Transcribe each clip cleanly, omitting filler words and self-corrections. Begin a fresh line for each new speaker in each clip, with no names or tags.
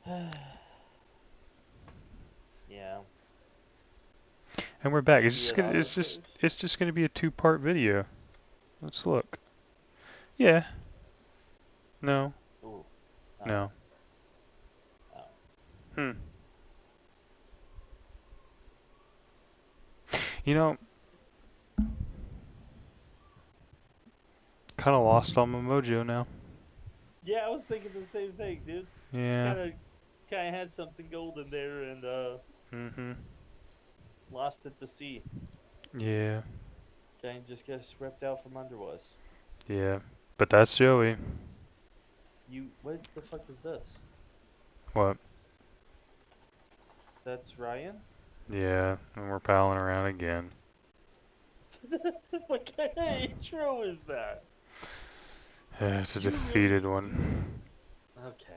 Yeah.
And we're back.
Gonna be at autosaves?
It's just gonna be a two-part video. Let's look. Yeah. No.
Ooh. Oh.
No.
Oh.
Hmm. You know, kind of lost all my mojo now.
Yeah, I was thinking the same thing, dude.
Yeah.
Kind of had something golden there and
Mm-hmm.
lost it to sea.
Yeah.
Kind of just got swept out from under us.
Yeah. But that's Joey.
What the fuck is this?
What?
That's Ryan?
Yeah. And we're palling around again.
What kind of intro is that?
Yeah, it's a
You
defeated
really.
one.
Okay.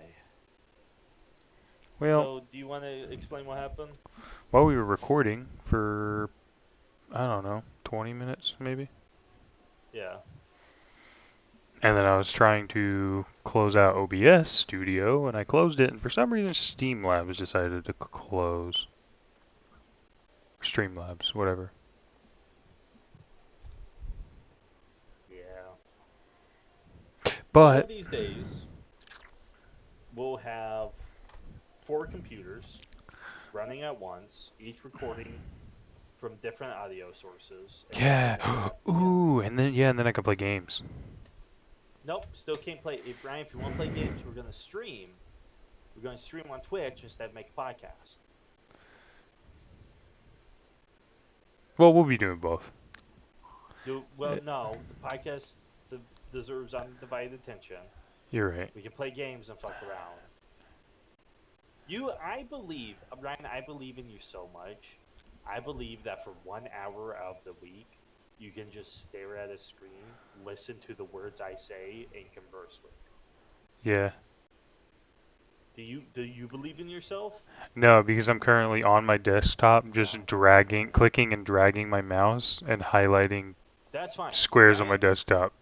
Well,
So, do you want to explain what happened?
while we were recording for, I don't know, 20 minutes maybe?
Yeah.
And then I was trying to close out OBS Studio, and I closed it, and for some reason Streamlabs decided to close. Streamlabs, whatever.
Yeah. One
But,
of these days, we'll have four computers running at once, each recording from different audio sources, and this will never
yeah.
happen again.
Ooh, and then I could play games.
Nope, still can't play. If Brian, if you want to play games, we're gonna stream. We're gonna stream on Twitch instead of make a podcast.
Well, we'll be doing both.
Well,
Uh,
no, the podcast deserves undivided attention.
You're right.
We can play games and fuck around. I believe, Brian, I believe in you so much. I believe that for 1 hour of the week, you can just stare at a screen, listen to the words I say, and converse with me.
Yeah.
Do you believe in yourself?
No, because I'm currently on my desktop, just
Oh, okay.
clicking and dragging my mouse and highlighting
That's fine,
squares on my
Brian.
desktop.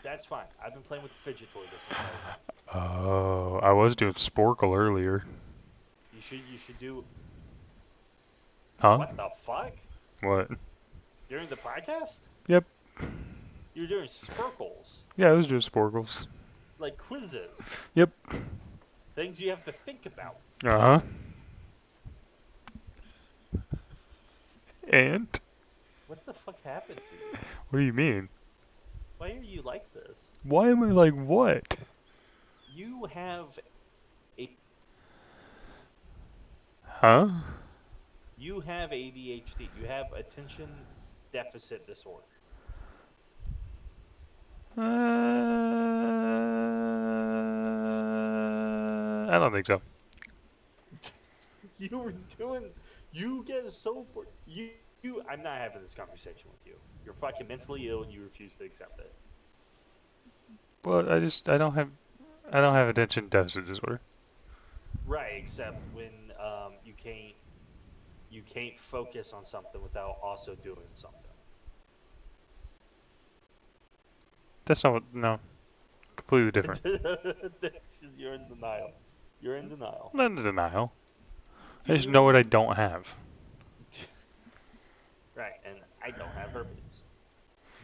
That's fine. I've been playing with the fidget toy this entire time.
Oh, I was doing Sporkle earlier.
You should do
Huh?
what the fuck
What?
during the podcast?
Yep.
You're doing spurkles,
Yeah, I was doing Sporkles.
like quizzes,
Yep.
things you have to think about.
Uh-huh. And?
What the fuck happened to you?
What do you mean?
Why are you like this?
Why am I like what?
You have a
Huh?
you have ADHD. You have attention deficit disorder.
I don't think so.
You were doing. You get so bored. You. I'm not having this conversation with you. You're fucking mentally ill, and you refuse to accept it.
But I don't have attention deficit disorder.
Right, except when you can't focus on something without also doing something.
That's not what, no, completely different.
You're in denial. You're in denial.
Not in denial.
Do
I just know what I
you?
don't have.
Right, and I don't have herpes.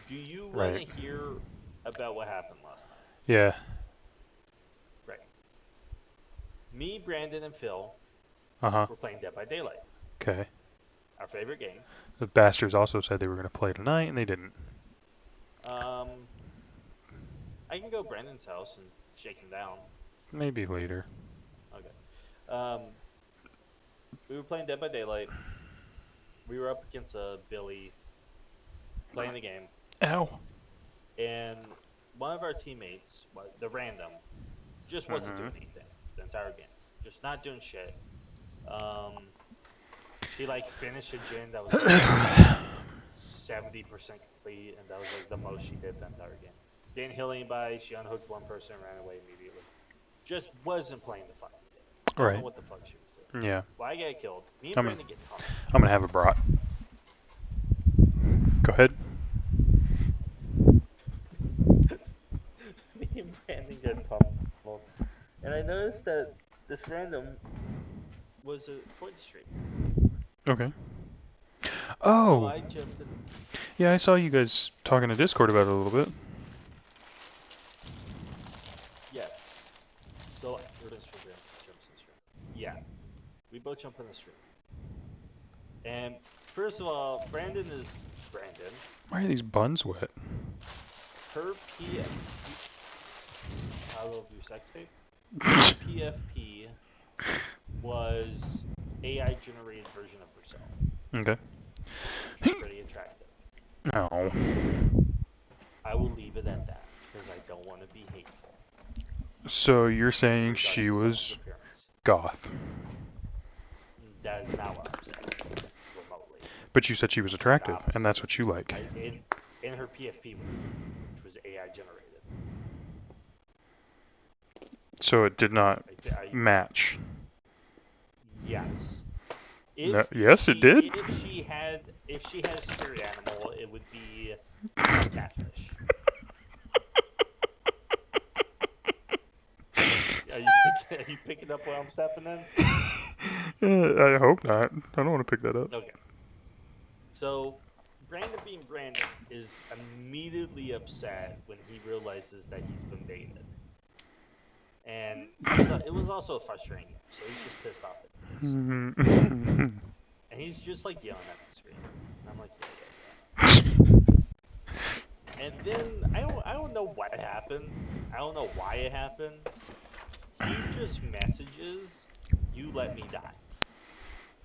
Do you want
Right.
to hear about what happened last night?
Yeah.
Right. Me, Brandon, and Phil
Uh-huh.
were playing Dead by Daylight,
Okay.
our favorite game.
The bastards also said they were going to play tonight, and they didn't.
Um, I can go to Brandon's house and shake him down.
Maybe later.
Okay. Um, we were playing Dead by Daylight. We were up against a Billy playing the game,
Ow.
and one of our teammates, the random, just wasn't
Mm-hmm.
doing anything the entire game. Just not doing shit. Um, she like finished a gen that was like 70% complete, and that was like the most she did the entire game. Didn't heal anybody. She unhooked one person and ran away immediately. Just wasn't playing the fucking game. Don't know
Right.
what the fuck she was doing.
Yeah.
Well, I get killed. Me and
I'm gonna,
Brandon get tunneled.
I'm gonna have a brat. Go ahead.
Me and Brandon get tunneled. And I noticed that this random was a Twitch stream.
Okay.
So
Oh,
I jumped in.
yeah, I saw you guys talking to Discord about it a little bit.
Yes. So this stream jumps in stream. Yeah, we both jump in the stream. And first of all, Brandon.
Why are these buns wet?
Her title of your sex tape. Her PFP was AI generated version of herself.
Okay.
She's pretty attractive.
No.
I will leave it at that because I don't want to be hateful
So you're
in
saying
regards
she
to someone's
was
appearance.
goth,
That is not what I'm saying remotely.
but you said she was
It's the
attractive, and
opposite.
that's what you like.
In her PFP, which was AI generated.
So it did not
I,
match.
yes.
No, yes, it did.
If she had a spirit animal, it would be catfish. Are you picking up what I'm stepping in?
I hope not. I don't want to pick that up.
Okay. So Brandon being Brandon is immediately upset when he realizes that he's been baited. And it was also a frustrating game, so he's just pissed off at things. And he's just like yelling at the screen. And I'm like, yeah. And then I don't know what happened. I don't know why it happened. He just messages, "You let me die."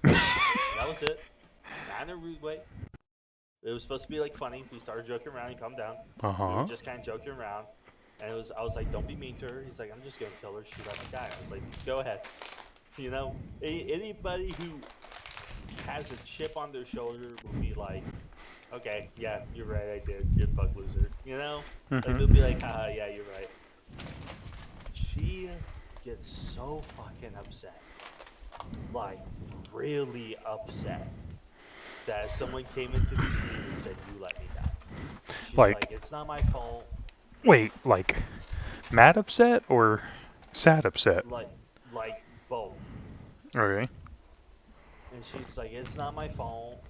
And that was it. Not in a rude way. It was supposed to be like funny. We started joking around. He calmed down. We were
Uh-huh.
just kind of joking around. And I was like, "Don't be mean to her." He's like, "I'm just gonna kill her. She let me die." I was like, "Go ahead." You know, anybody who has a chip on their shoulder will be like, "Okay, yeah, you're right. I did. You're the fuck loser." You know, like they'll be like, "Haha, yeah, you're right." She gets so fucking upset, like really upset, that someone came into the stream and said, "You let me die." She's
Like,
like, "It's not my fault."
wait, like, mad upset or sad upset?
Like, like both.
Okay.
And she's like, "It's not my fault.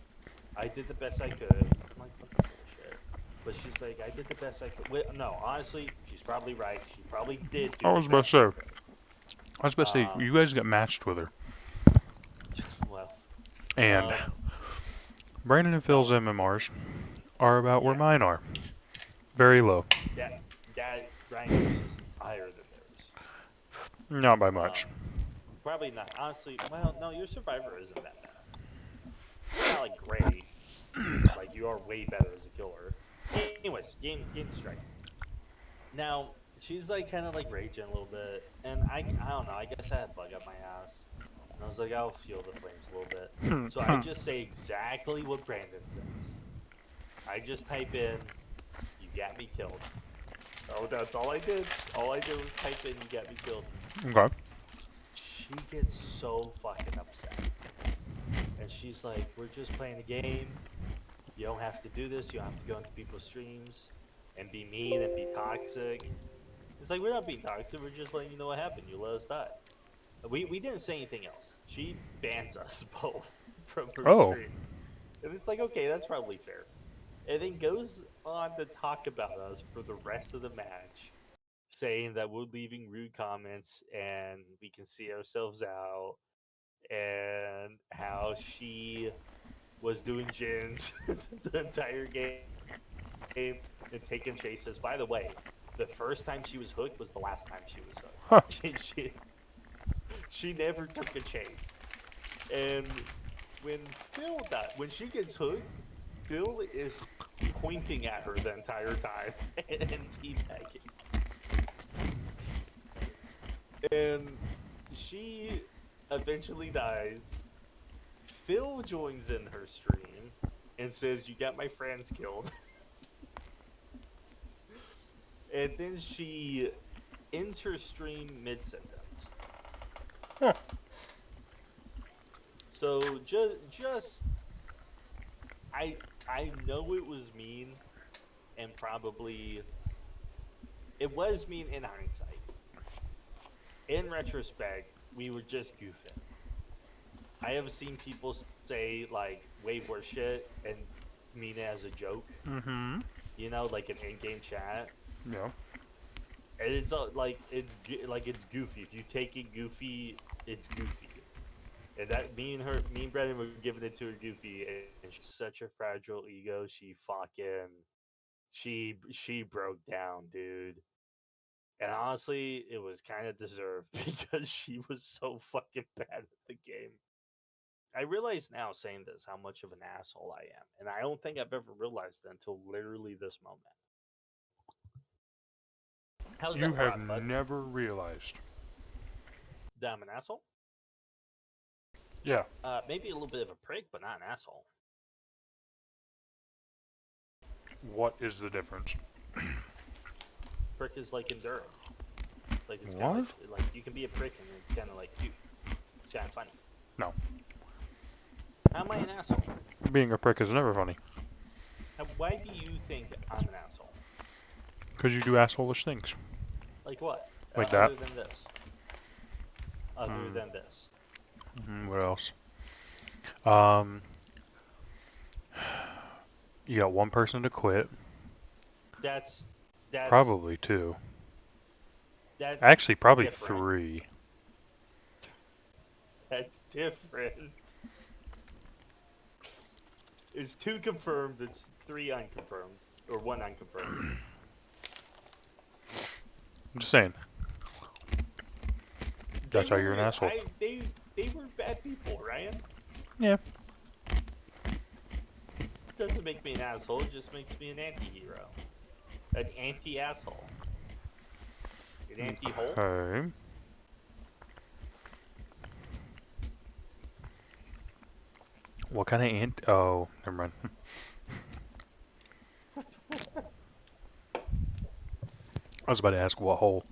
I did the best I could." I'm like, "Fucking bullshit." But she's like, "I did the best I could." Wait, no, honestly, she's probably right. She probably did
I
do the
was about
best she
to say,
could.
I was about to say,
Um,
you guys got matched with her.
well,
And
um,
Brandon and Phil's
well,
MMRs are about where
yeah,
mine are. Very low.
that Ryan, yours is higher than theirs.
Not by
Um,
much.
Probably not. Honestly, well, no, your survivor isn't that bad. It's not like great. Like you are way better as a killer. Anyways, game to strike. Now she's like kind of like raging a little bit, and I don't know. I guess I had bug up my ass, and I was like, I'll fuel the flames a little bit. So I just say exactly what Brandon says. I just type in, "You got me killed." Oh, that's all I did. All I did was type in, "You got me killed."
Okay.
She gets so fucking upset, and she's like, "We're just playing a game. You don't have to do this. You don't have to go into people's streams and be mean and be toxic." It's like, we're not being toxic. We're just letting you know what happened. You let us die. We didn't say anything else. She bans us both from her
Oh.
stream. And it's like, okay, that's probably fair. And then goes on to talk about us for the rest of the match, saying that we're leaving rude comments and we can see ourselves out, and how she was doing gins the entire game and taking chases. By the way, the first time she was hooked was the last time she was hooked.
Huh.
She never took a chase. And when she gets hooked, Phil is pointing at her the entire time and teabagging. And she eventually dies. Phil joins in her stream and says, "You got my friends killed." And then she ends her stream mid sentence.
Huh.
So just I know it was mean, and probably it was mean in hindsight. In retrospect, we were just goofing. I have seen people say like way worse shit and mean it as a joke.
Mm-hmm.
Like an in-game chat,
Yeah.
and it's like it's goofy. If you take it goofy, it's goofy. And that me and Brendan were giving it to her goofy, and she's such a fragile ego. She broke down, dude. And honestly, it was kind of deserved because she was so fucking bad at the game. I realize now saying this how much of an asshole I am, and I don't think I've ever realized it until literally this moment. How's
You
that
have
vibe, bud?
never realized.
That I'm an asshole?
Yeah.
Maybe a little bit of a prick, but not an asshole.
What is the difference?
Prick is like enduring. Like it's kind of
What?
like you can be a prick and it's kind of like cute. It's kind of funny.
No.
How am I an asshole?
Being a prick is never funny.
Why do you think I'm an asshole?
Because you do assholish things.
Like what?
Like that.
Other than this. Other
Hmm.
than this.
What else? Um, you got one person to quit.
That's that's
Probably two.
that's
Actually, probably
different.
three.
That's different. It's two confirmed. It's three unconfirmed, or one unconfirmed.
I'm just saying.
They
That's how you're an
were
asshole.
they were bad people, Ryan.
Yeah.
Doesn't make me an asshole. It just makes me an anti-hero, an anti-asshole, an anti-hole.
Okay. What kind of ant? Oh, never mind. I was about to ask what hole.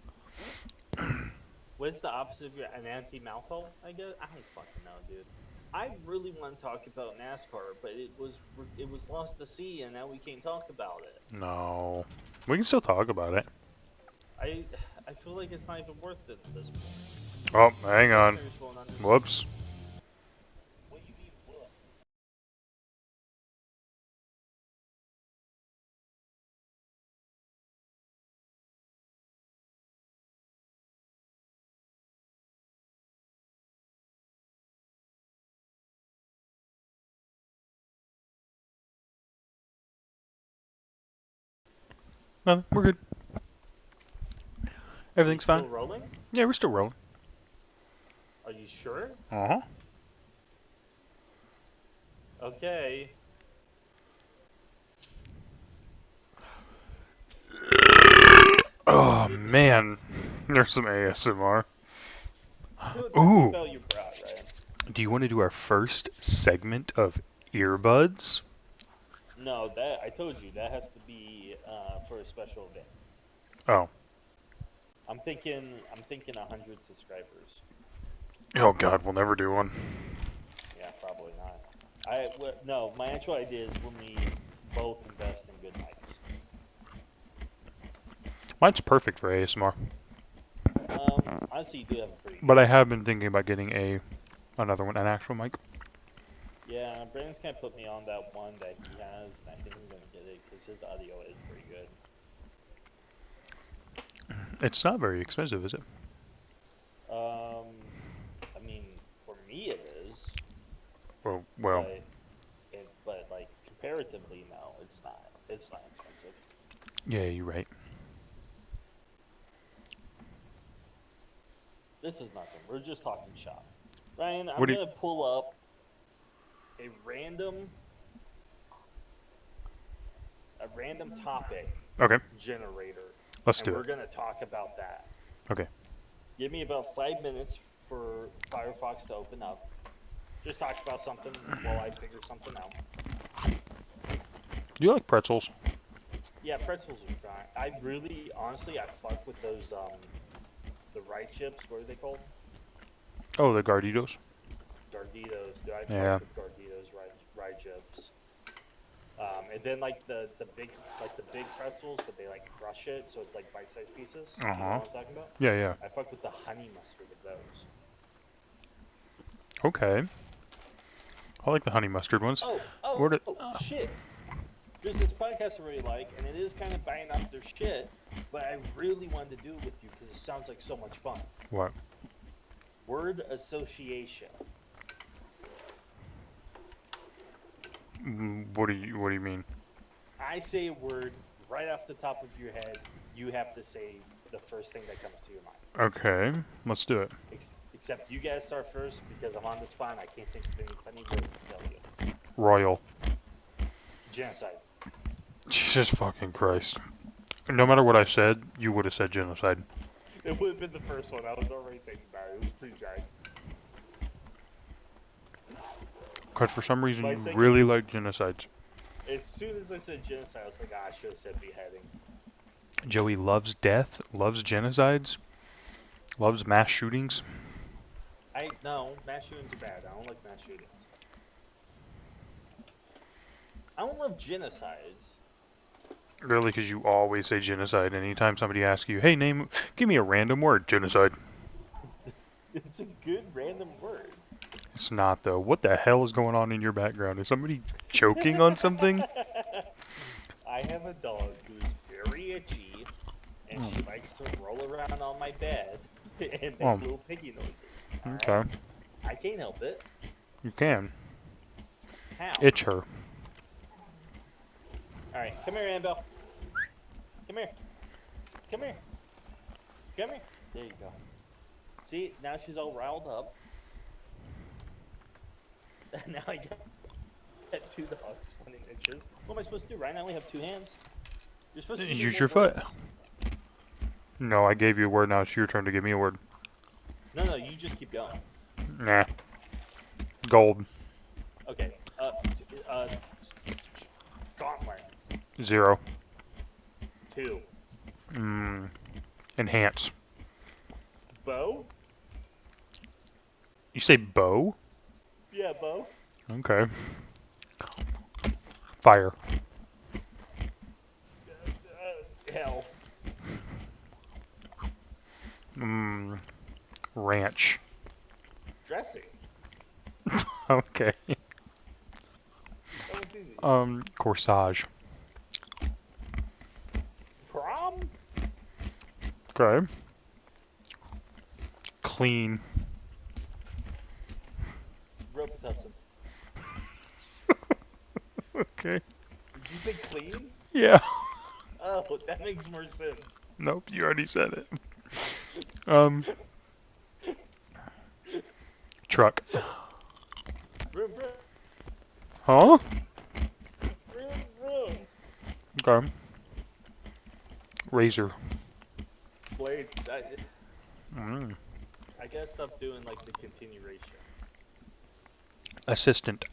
What's the opposite of an anti-mouth hole? I guess I don't fucking know, dude. I really want to talk about NASCAR, but it was lost to sea, and now we can't talk about it.
No. We can still talk about it.
I I feel like it's not even worth it at this point.
Oh,
The
hang on.
listeners won't understand.
Whoops.
What do you mean, what?
No, we're good.
Are we
Everything's fine.
still rolling?
Yeah, we're still rolling.
Are you sure?
Uh-huh.
Okay.
Oh, man. There's some ASMR.
Tell me
Ooh.
about your brat, Ryan.
Do you want to do our first segment of earbuds?
No, that I told you that has to be for a special event.
Oh.
I'm thinking 100 subscribers.
Oh, God, we'll never do one.
Yeah, probably not. No, my actual idea is when we both invest in good mics.
Mine's perfect for ASMR.
Honestly, you do have a pretty
But
good
I
mic.
have been thinking about getting another one, an actual mic.
Yeah, Brandon's kind of put me on that one that he has, and I think I'm gonna get it because his audio is pretty good.
It's not very expensive, is it?
I mean, for me it is,
Well,
but like comparatively, no, it's not. It's not expensive.
yeah, you're right.
This is nothing. We're just talking shop. Ryan,
What
I'm
do you...
gonna pull up a random topic
Okay,
generator,
let's
and
do
we're
it.
gonna talk about that.
Okay.
Give me about 5 minutes for Firefox to open up. Just talk about something while I figure something out.
Do you like pretzels?
Yeah, pretzels are fine. Honestly, I fuck with those the rye chips. What are they called?
Oh, the Garditos?
Garditos. Do I fuck
Yeah.
with Garditos rye chips? And then like the big pretzels, but they like crush it, so it's like bite-sized pieces. You know
Uh-huh.
what I'm talking about?
Yeah, yeah.
I fuck with the honey mustard of those.
Okay. I like the honey mustard ones. What?
Shit. There's this podcast I really like, and it is kind of buying off their shit, but I really wanted to do it with you because it sounds like so much fun.
What?
Word association.
What do you mean?
I say a word right off the top of your head. You have to say the first thing that comes to your mind.
Okay, let's do it.
Except you gotta start first because I'm on the spot. And I can't think of any funny words to tell you.
Royal.
Genocide.
Jesus fucking Christ. No matter what I said, you would have said genocide.
It would have been the first one. I was already thinking about it. It was pretty dry.
Because for some reason
My
you
second,
really like genocides.
as soon as I said genocide, I was like, I should have said beheading.
Joey loves death, loves genocides, loves mass shootings.
No, mass shootings are bad. I don't like mass shootings. I don't love genocides.
Really, because you always say genocide. Anytime somebody asks you, hey, give me a random word, genocide.
It's a good random word.
It's not, though. What the hell is going on in your background? Is somebody choking on something?
I have a dog who's very itchy, and she likes to roll around on my bed and make little piggy noises.
Okay.
Right? I can't help it.
You can.
How?
Itch her.
Alright, come here, Annabelle. Come here. Come here. Come here. There you go. See, now she's all riled up. Now I got two dogs, 20 inches. What am I supposed to do, Ryan? I only have two hands. You're supposed to
Use your foot. No, I gave you a word. Now it's your turn to give me a word.
No, you just keep going.
Nah. Gold.
Okay. Gauntlet.
0.
2.
Enhance.
Bow?
You say bow?
Yeah, bow.
Okay. Fire.
Hell.
Ranch.
Dressing.
Okay.
That one's easy.
Corsage.
Prom?
Okay. Clean.
Robitussin.
Okay.
Did you say clean?
Yeah.
Oh, that makes more sense.
Nope, you already said it. Truck.
Vroom, vroom.
Huh?
Vroom, vroom.
Okay. Razor.
Blade. I gotta stop doing like the continuation.
Assistant.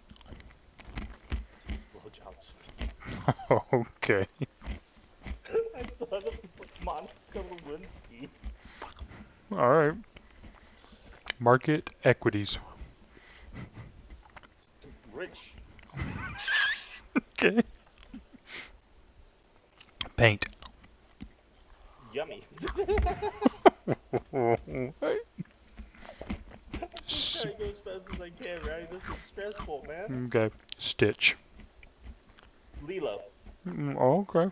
Jeez, blowjobs.
Okay.
I thought of Monica Lewinsky.
Alright. Market equities.
Rich.
Okay. Paint.
Yummy.
What?
I'm trying to go as fast as I can, right? This is stressful, man.
Okay. Stitch.
Lilo.
Okay.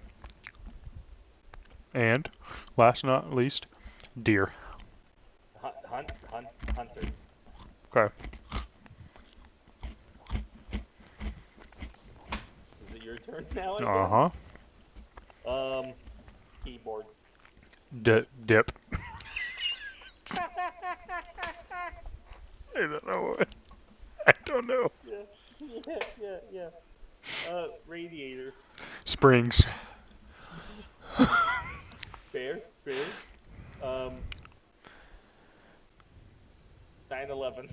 And, last not least, deer.
Hunter.
Okay.
Is it your turn now, I guess? Keyboard.
Dip. I don't know. I don't know.
Yeah. Radiator.
Springs.
Fair. 9/11.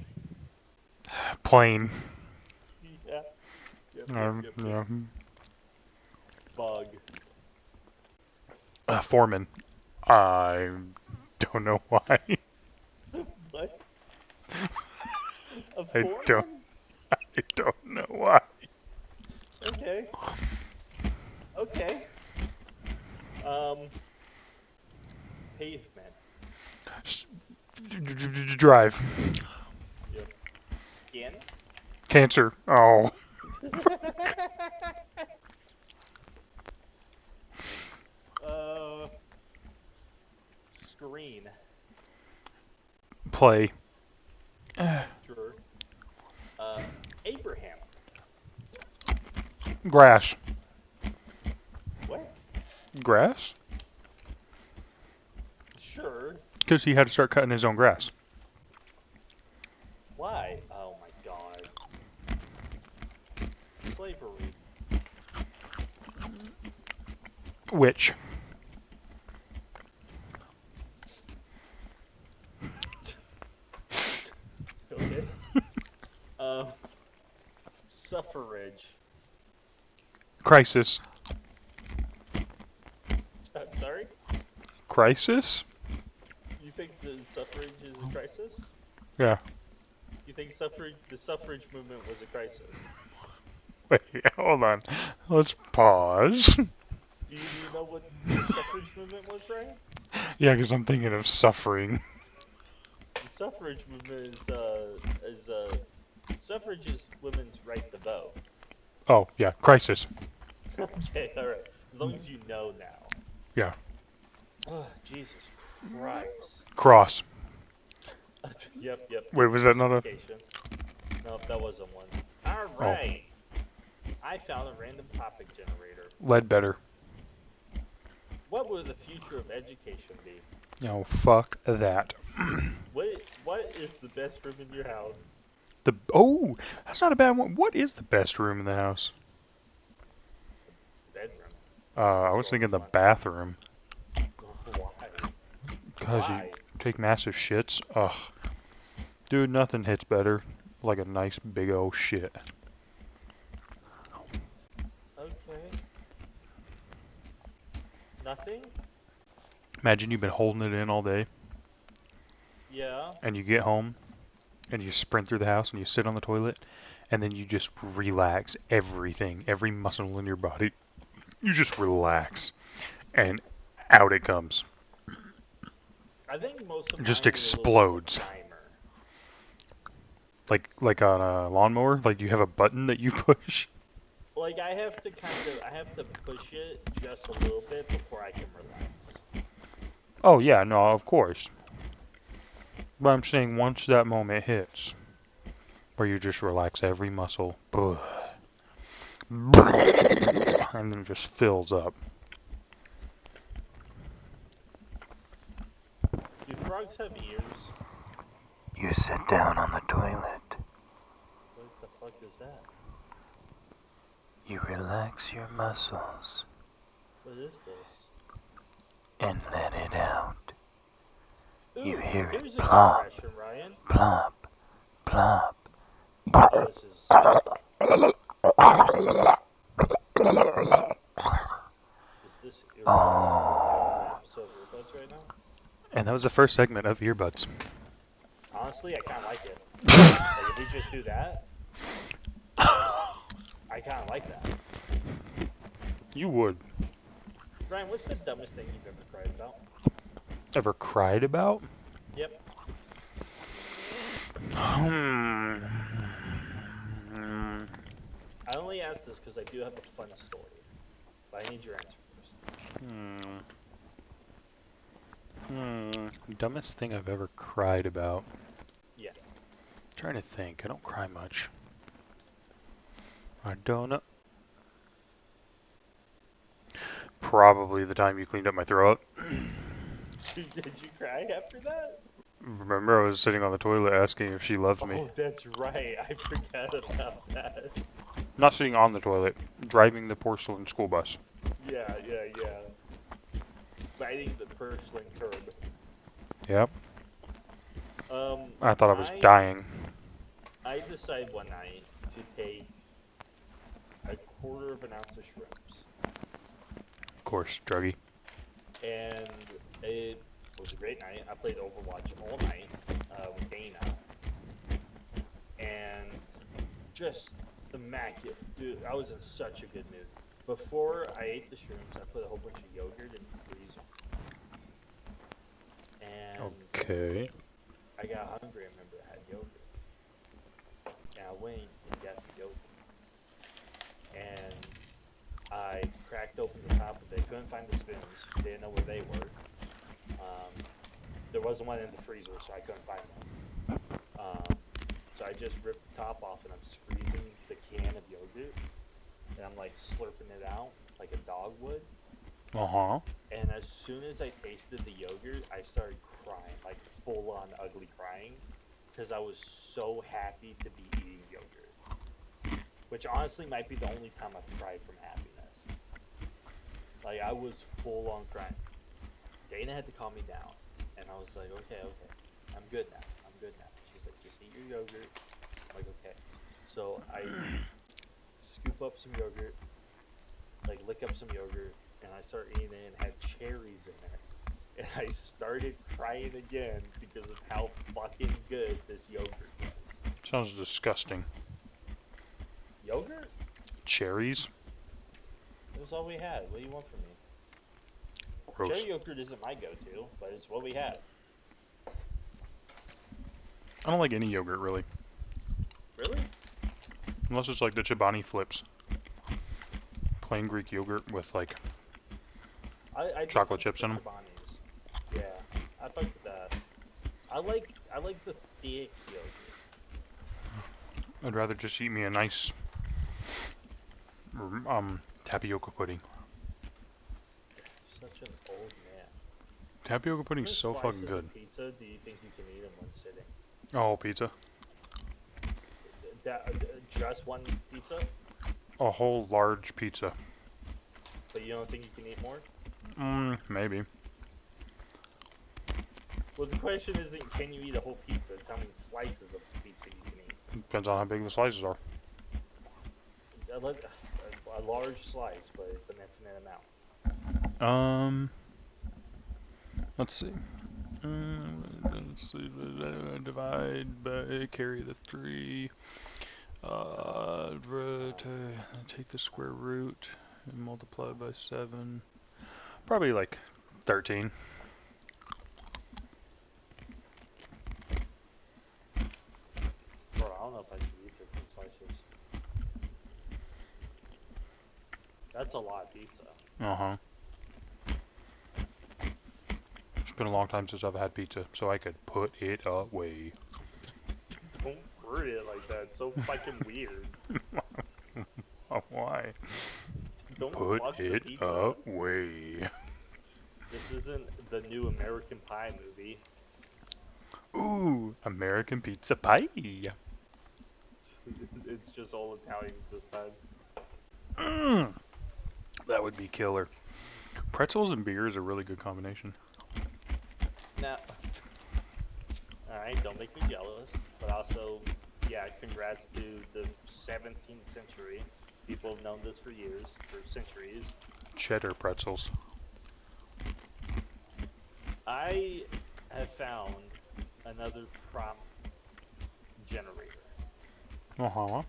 Plane.
Yeah. Yep.
Yeah.
Bug.
Foreman. I don't know why.
What? A
I
foreman?
don't know why.
Okay. Pavement.
Drive.
Yep. Skin.
Cancer. Oh.
Screen.
Play.
Sure. Abraham.
Grass.
What?
Grass?
Sure.
Because he had to start cutting his own grass.
Why? Oh my god. Slavery.
Which?
Okay. Suffrage.
Crisis.
Sorry?
Crisis?
You think the suffrage is a crisis?
Yeah.
You think the suffrage movement was a crisis?
Wait, hold on. Let's pause.
Do you know what the suffrage movement was, Ryan?
Yeah, because I'm thinking of suffering.
The suffrage movement is suffrage is women's right to vote.
Oh, yeah. Crisis.
Okay, all right. As long as you know now.
Yeah.
Oh, Jesus Christ.
Cross.
Yep.
Wait, was that not a...
Crucifixion. No, that wasn't one. All
Oh.
right. I found a random topic generator.
Ledbetter.
What will the future of education be?
No, fuck that.
What is the best room in your house?
Oh, that's not a bad one. What is the best room in the house?
Bedroom.
I
That's
was
always
thinking the
fun.
bathroom.
Why?
Because you
Why?
take massive shits. Ugh. Dude, nothing hits better like a nice big old shit.
Okay. Nothing?
Imagine you've been holding it in all day,
Yeah.
and you get home, and you sprint through the house, and you sit on the toilet, and then you just relax everything, every muscle in your body. You just relax, and out it comes.
I think most of
It
mine
just
need a little bit of a
explodes.
primer.
Like on a lawnmower, like you have a button that you push.
Like I have to push it just a little bit before I can relax.
Oh yeah, no, of course. But I'm saying once that moment hits, where you just relax every muscle, and then it just fills up.
Do frogs have ears?
You sit down on the toilet.
What the fuck is that?
You relax your muscles
What is this?
and let it out. You
Ooh,
hear it
here's a good
plop,
impression, Ryan.
plop, plop.
Oh, this is. Is this earbuds? Are you wearing some earbuds right now?
And that was the first segment of earbuds.
Honestly, I kind of like it. Like if we just do that, I kind of like that.
You would.
Ryan, what's the dumbest thing you've ever cried about?
Ever cried about?
Yep.
Hmm.
I only ask this because I do have a fun story, but I need your answer first.
Dumbest thing I've ever cried about.
Yeah.
Trying to think. I don't cry much. I don't know. Probably the time you cleaned up my throat.
Did you cry after that?
Remember, I was sitting on the toilet asking if she loved me.
Oh, that's right. I forgot about that.
Not sitting on the toilet, driving the porcelain school bus.
Yeah. Biting the porcelain curb.
Yep.
Um,
I thought I was
I
dying.
I decided one night to take a quarter of an ounce of shrooms,
Of course, druggy.
and it was a great night. I played Overwatch all night with Dana, and just immaculate, dude. I was in such a good mood. Before I ate the shrooms, I put a whole bunch of yogurt in the freezer, and
Okay.
I got hungry. I remember I had yogurt. went and got the yogurt, and I cracked open the top of it. Couldn't find the spoons. Didn't know where they were. Um, there wasn't one in the freezer, so I couldn't find one. So I just ripped the top off, and I'm squeezing the can of yogurt, and I'm like slurping it out like a dog would.
Uh-huh.
And as soon as I tasted the yogurt, I started crying, like full on ugly crying, because I was so happy to be eating yogurt. Which honestly might be the only time I've cried from happiness. Like I was full on crying. Dana had to calm me down, and I was like, okay, okay, I'm good now. I'm good now. She's like, just eat your yogurt. I'm like, okay. So I scoop up some yogurt, like lick up some yogurt, and I start eating it and had cherries in it. And I started crying again because of how fucking good this yogurt was.
Sounds disgusting.
Yogurt?
Cherries?
It was all we had. What do you want from me?
Gross.
Cherry yogurt isn't my go-to, but it's what we had.
I don't like any yogurt, really.
Really?
Unless it's like the Chobani flips. Plain Greek yogurt with, like,
I
chocolate chips in them.
Yeah, I fuck with that. I like the thick yogurt.
I'd rather just eat me a nice tapioca pudding.
Such an old man.
Tapioca pudding's so fucking
Slices
good.
of pizza, do you think you can eat in one sitting?
Oh, pizza?
Just one pizza?
A whole large pizza.
But you don't think you can eat more?
Maybe.
Well, the question isn't can you eat a whole pizza, it's how many slices of pizza you can eat.
Depends on how big the slices are.
A large slice, but it's an infinite amount.
Let's see. Let's see. Divide by, carry the 3. Take the square root and multiply by 7. Probably like 13.
Bro, I don't know if I can eat 13 slices. That's a lot of pizza.
Uh-huh. It's been a long time since I've had pizza, so I could put it away.
Don't word it like that. It's so fucking weird.
Why?
Don't
Put
fuck
it
the pizza.
away.
This isn't the new American Pie movie.
Ooh, American pizza pie.
It's just all Italians this time.
That would be killer. Pretzels and beer is a really good combination.
Now, alright, don't make me jealous. But also, yeah, congrats to the 17th century. People have known this for years, for centuries.
Cheddar pretzels.
I have found another prompt generator.
Uh-huh.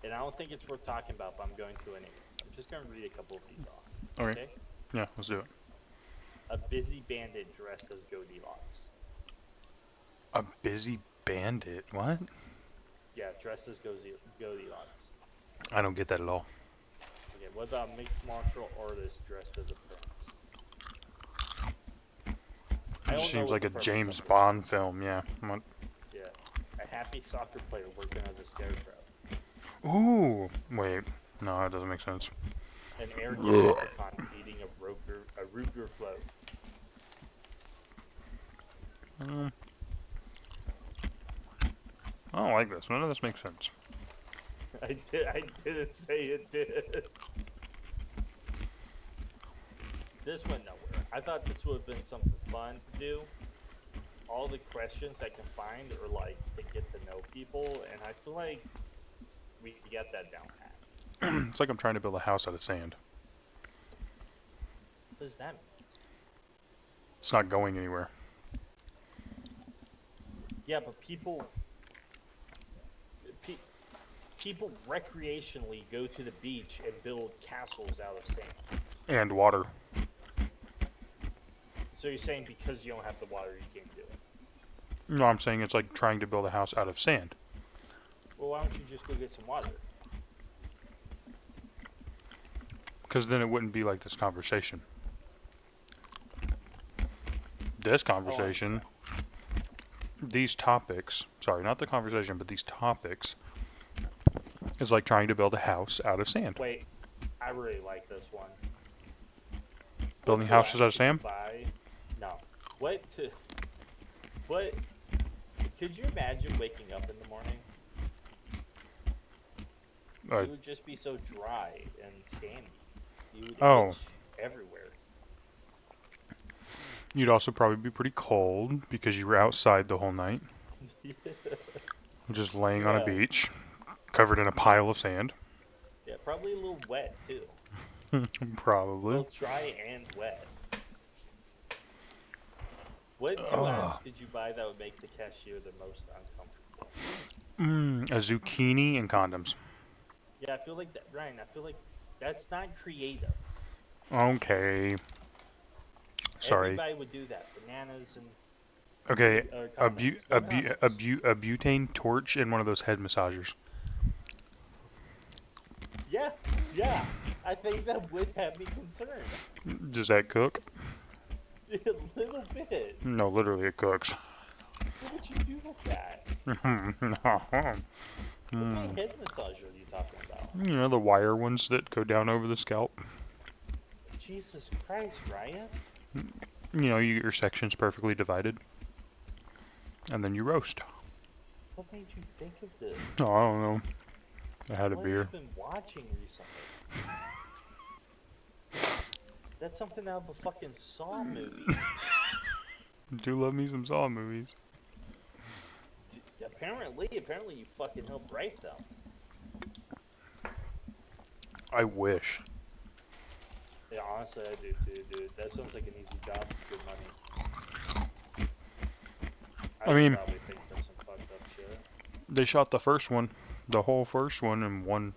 And I don't think it's worth talking about, but I'm going to anyway. I'm just going to read a couple of these off.
Okay. Yeah, let's do it.
A busy bandit dressed as Goldilocks.
A busy bandit? What?
Yeah, dressed as Goldilocks.
I don't get that at all.
Okay, what about a mixed martial artist dressed as a prince?
It seems like a James Bond film, yeah. What?
Yeah. A happy soccer player working as a scarecrow.
Ooh, wait. No, that doesn't make sense.
An arrogant leprechaun eating a Ruger float.
I don't like this. None of this makes sense.
I didn't say it did. This went nowhere. I thought this would have been something fun to do. All the questions I can find are like to get to know people, and I feel like we got that down pat.
It's like I'm trying to build a house out of sand.
What does that mean?
It's not going anywhere.
Yeah, but people recreationally go to the beach and build castles out of sand.
And water.
So you're saying because you don't have the water, you can't do it?
No, I'm saying it's like trying to build a house out of sand.
Well, why don't you just go get some water?
Because then it wouldn't be like this conversation. This
Oh, I
conversation,
understand.
these topics, sorry, not the conversation, but these topics, is like trying to build a house out of sand.
Wait, I really like this one. What
Building
two
houses
items
out of
could you
sand?
buy? No. What to? What? Could you imagine waking up in the morning?
Uh,
You would just be so dry and sandy. You would
oh,
itch everywhere.
you'd also probably be pretty cold because you were outside the whole night, just laying on a
Yeah.
beach, covered in a pile of sand.
Yeah, probably a little wet too.
Probably.
Both dry and wet. What two items
Oh.
could you buy that would make the cashier the most uncomfortable?
A zucchini and condoms.
Yeah, I feel like that, Ryan. I feel like that's not creative.
Okay. Sorry.
Everybody would do that. Bananas and
Okay.
or condoms. No condoms.
A butane torch and one of those head massagers.
Yeah, yeah. I think that would have me concerned.
Does that cook?
A little bit.
No, literally it cooks.
What would you do with that? What kind of
Mm.
head massager are you talking about?
You know, the wire ones that go down over the scalp.
Jesus Christ, Ryan.
You know, you get your sections perfectly divided, and then you roast.
What made you think of this?
Oh, I don't know. I had a
What have you
beer.
been watching recently? That's something out of a fucking Saw movie.
Do love me some Saw movies.
Apparently you fucking helped write them.
I wish.
Yeah, honestly, I do too, dude. That sounds like an easy job, good money. I
I
could
mean,
probably think of some fucked up shit.
they shot the first one, the whole first one in one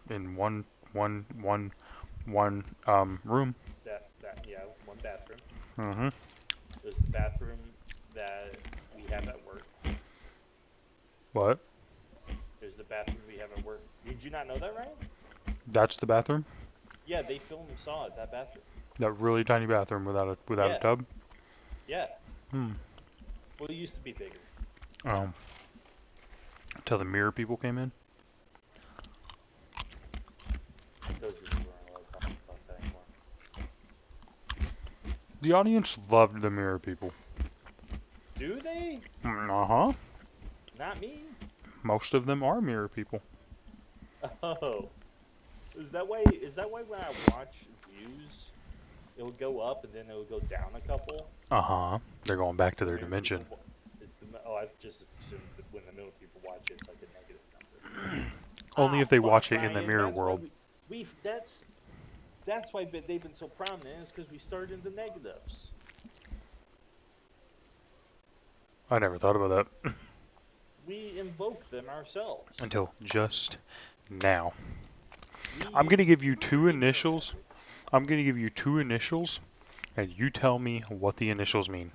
room.
That yeah, one bathroom.
Mm-hmm.
There's the bathroom that we have at work.
What?
There's the bathroom we have at work. Did you not know that, Ryan?
That's the bathroom?
Yeah, they filmed Saw at that bathroom.
That really tiny bathroom without a
Yeah,
tub?
yeah.
Hmm.
Well, it used to be bigger.
Um, Till the mirror people came in.
I told you we weren't allowed to talk about that anymore.
The audience loved the mirror people.
Do they?
Uh-huh.
Not me.
Most of them are mirror people.
Oh, is that why? Is that why when I watch views, it will go up and then it will go down a couple?
Uh-huh. They're going back
It's
to
the
their
mirror people.
dimension.
It's the oh, I just assumed that when the middle people watch it, it's like a negative number.
Only
Ah,
if they
fuck,
watch it in the
Ryan.
mirror
That's why
world.
we that's why they've been so prominent. Is because we started in the negatives.
I never thought about that.
We invoke them ourselves.
Until just now.
We
I'm gonna
use
give you
the
two
mirror
initials.
method.
I'm gonna give you two initials, and you tell me what the initials mean.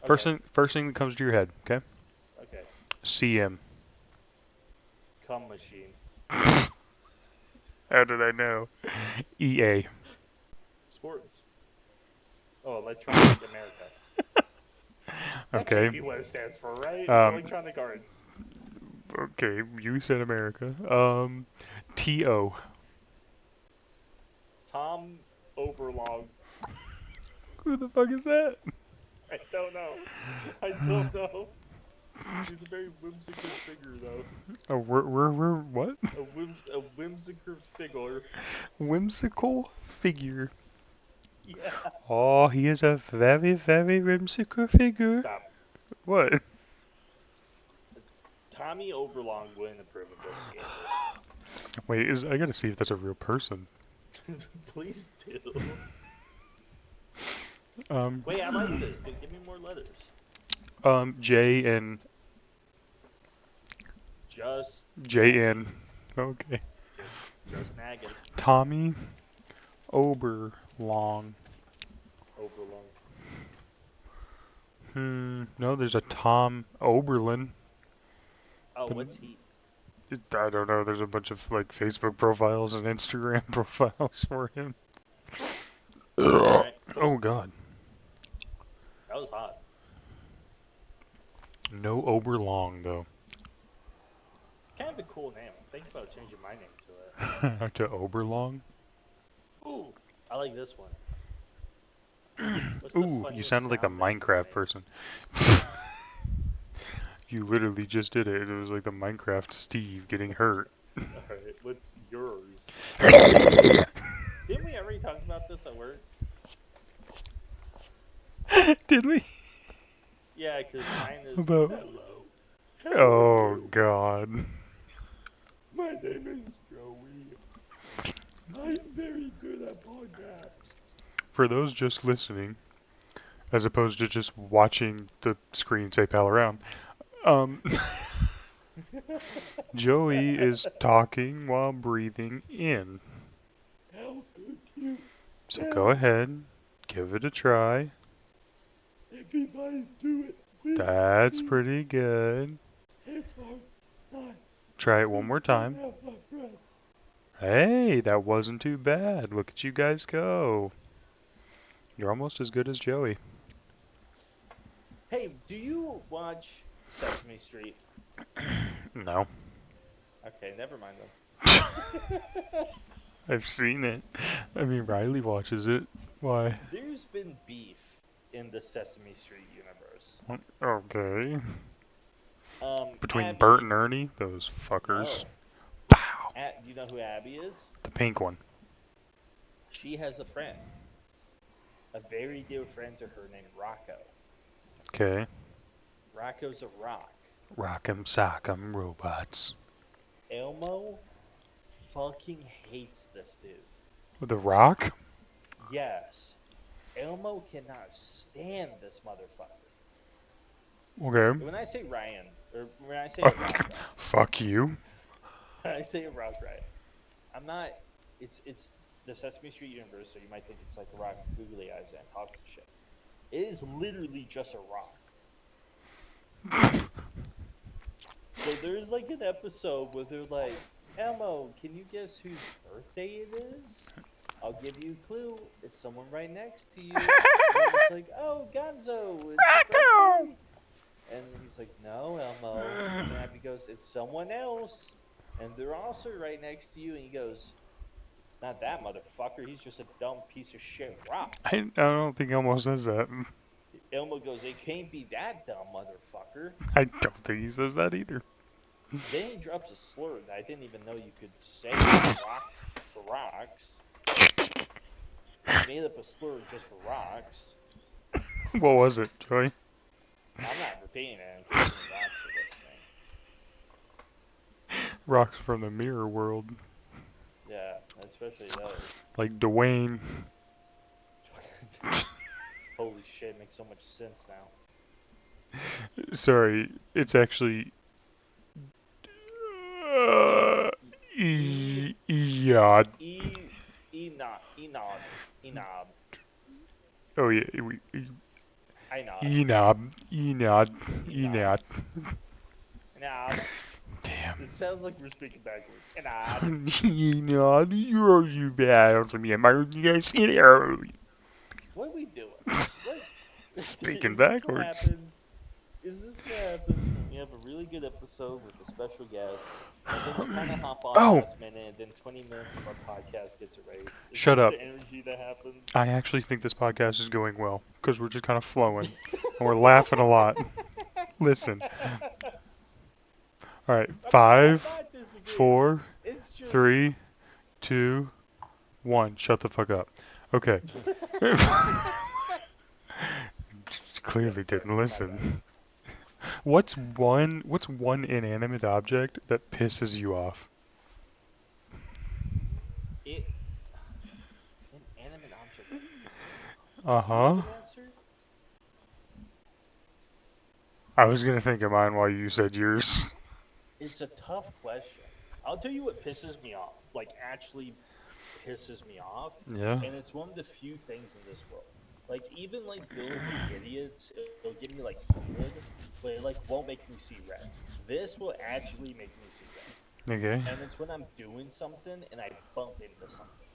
Okay.
First thing that comes to your head, okay?
Okay.
CM.
Cum machine.
How did I know? EA.
Sports. Oh, Electronic America. That
Okay.
can't be what it stands for, right?
Um,
Electronic Arts.
okay, you said America. TO.
Tom Oberlong.
Who the fuck is that?
I don't know. I don't know. He's a very whimsical figure, though.
What?
A whimsical figure.
Whimsical figure.
Yeah.
Oh, he is a very, very whimsical figure.
Stop.
What?
Tommy Oberlong wouldn't approve of this behavior.
Wait, I gotta see if that's a real person.
Please do.
Um,
Wait, I like this. Dude, give me more letters.
J and
Just
JN.
nagging.
Okay.
Just nagging.
Tommy Oberlong.
Oberlong.
No, there's a Tom Oberlin.
Oh,
But
what's he?
I don't know. There's a bunch of like Facebook profiles and Instagram profiles for him.
All right,
Oh
cool.
God.
That was hot.
No Oberlong though.
Kind of a cool name. I'm thinking about changing my name to it.
To Oberlong.
Ooh, I like this one. What's the
Ooh, you
funniest
sounded like a
sound that you can
Minecraft
make?
person. You literally just did it. It was like the Minecraft Steve getting hurt.
All right, what's yours? Didn't we already talk about this at work?
Did we?
Yeah, because mine is
About.
hello. How are
Oh
you?
God.
My name is Joey. I'm very good at podcasts.
For those just listening, as opposed to just watching the screen say pal around, um, Joey is talking while breathing in.
How could you
So go
tell?
ahead, give it a try.
Everybody do it with
That's
me.
pretty good.
It's hard not
Try it
to
one more
let
time.
out my breath.
Hey, that wasn't too bad. Look at you guys go. You're almost as good as Joey.
Hey, do you watch Sesame Street?
No.
Okay, never mind then.
I've seen it. I mean, Riley watches it. Why?
There's been beef in the Sesame Street universe.
Okay. Between Bert
Abby,
and Ernie, those fuckers.
no.
Pow!
You know who Abby is?
The pink one.
She has a friend, a very dear friend to her named Rocco.
Okay.
Rocco's a rock.
Rock'em sock'em robots.
Elmo fucking hates this dude.
The Rock?
Yes, Elmo cannot stand this motherfucker.
Okay.
When I say Ryan, or when I say a rock Ryan,
Fuck you.
when I say a rock Ryan, I'm not. It's the Sesame Street universe, so you might think it's like a rock with googly eyes and talks and shit. It is literally just a rock. So there's like an episode where they're like, Elmo, can you guess whose birthday it is? I'll give you a clue. It's someone right next to you. And Elmo's like, oh, Gonzo, it's your birthday? And he's like, no, Elmo. And then Abby goes, it's someone else. And they're also right next to you. And he goes, not that motherfucker. He's just a dumb piece of shit rock.
I don't think Elmo says that.
Elmo goes, it can't be that dumb motherfucker.
I don't think he says that either.
Then he drops a slur that I didn't even know you could say for rock for rocks. He made up a slur just for rocks.
What was it, Joey?
I'm not repeating it in case any rocks are listening.
Rocks from the mirror world.
Yeah, especially those.
Like Dwayne.
Holy shit, makes so much sense now.
Sorry, it's actually.
E
Uh,
e
Yod.
e enod enob
Oh yeah,
enod
Enob. Enod.
enob
Enod.
enob.
Damn.
It sounds like we're speaking backwards. Enob.
Enod, you're so bad. You guys see it early.
What are we doing? What
Speaking
is this? What
backwards.
happens? Is this what happens when we have a really good episode with a special guest, and then we kind of hop off
Oh,
last minute, and then 20 minutes of our podcast gets erased? Is
shut
this
up.
the energy that happens?
I actually think this podcast is going well because we're just kind of flowing and we're laughing a lot. Listen. All right,
I'm
five,
not disagreeing.
4,
It's just
3, 2, 1. Shut the fuck up. Okay.
yeah,
Clearly
sorry,
didn't
my bad.
listen. What's one inanimate object that pisses you off?
It an animate object that pisses me off. Do you have
Uh-huh.
an answer?
I was gonna think of mine while you said yours.
It's a tough question. I'll tell you what pisses me off. Like actually pisses me off,
Yeah.
and it's one of the few things in this world. Like even like Bill and the Idiots, it'll get me like heated, but it like won't make me see red. This will actually make me see red.
Okay.
and it's when I'm doing something and I bump into something.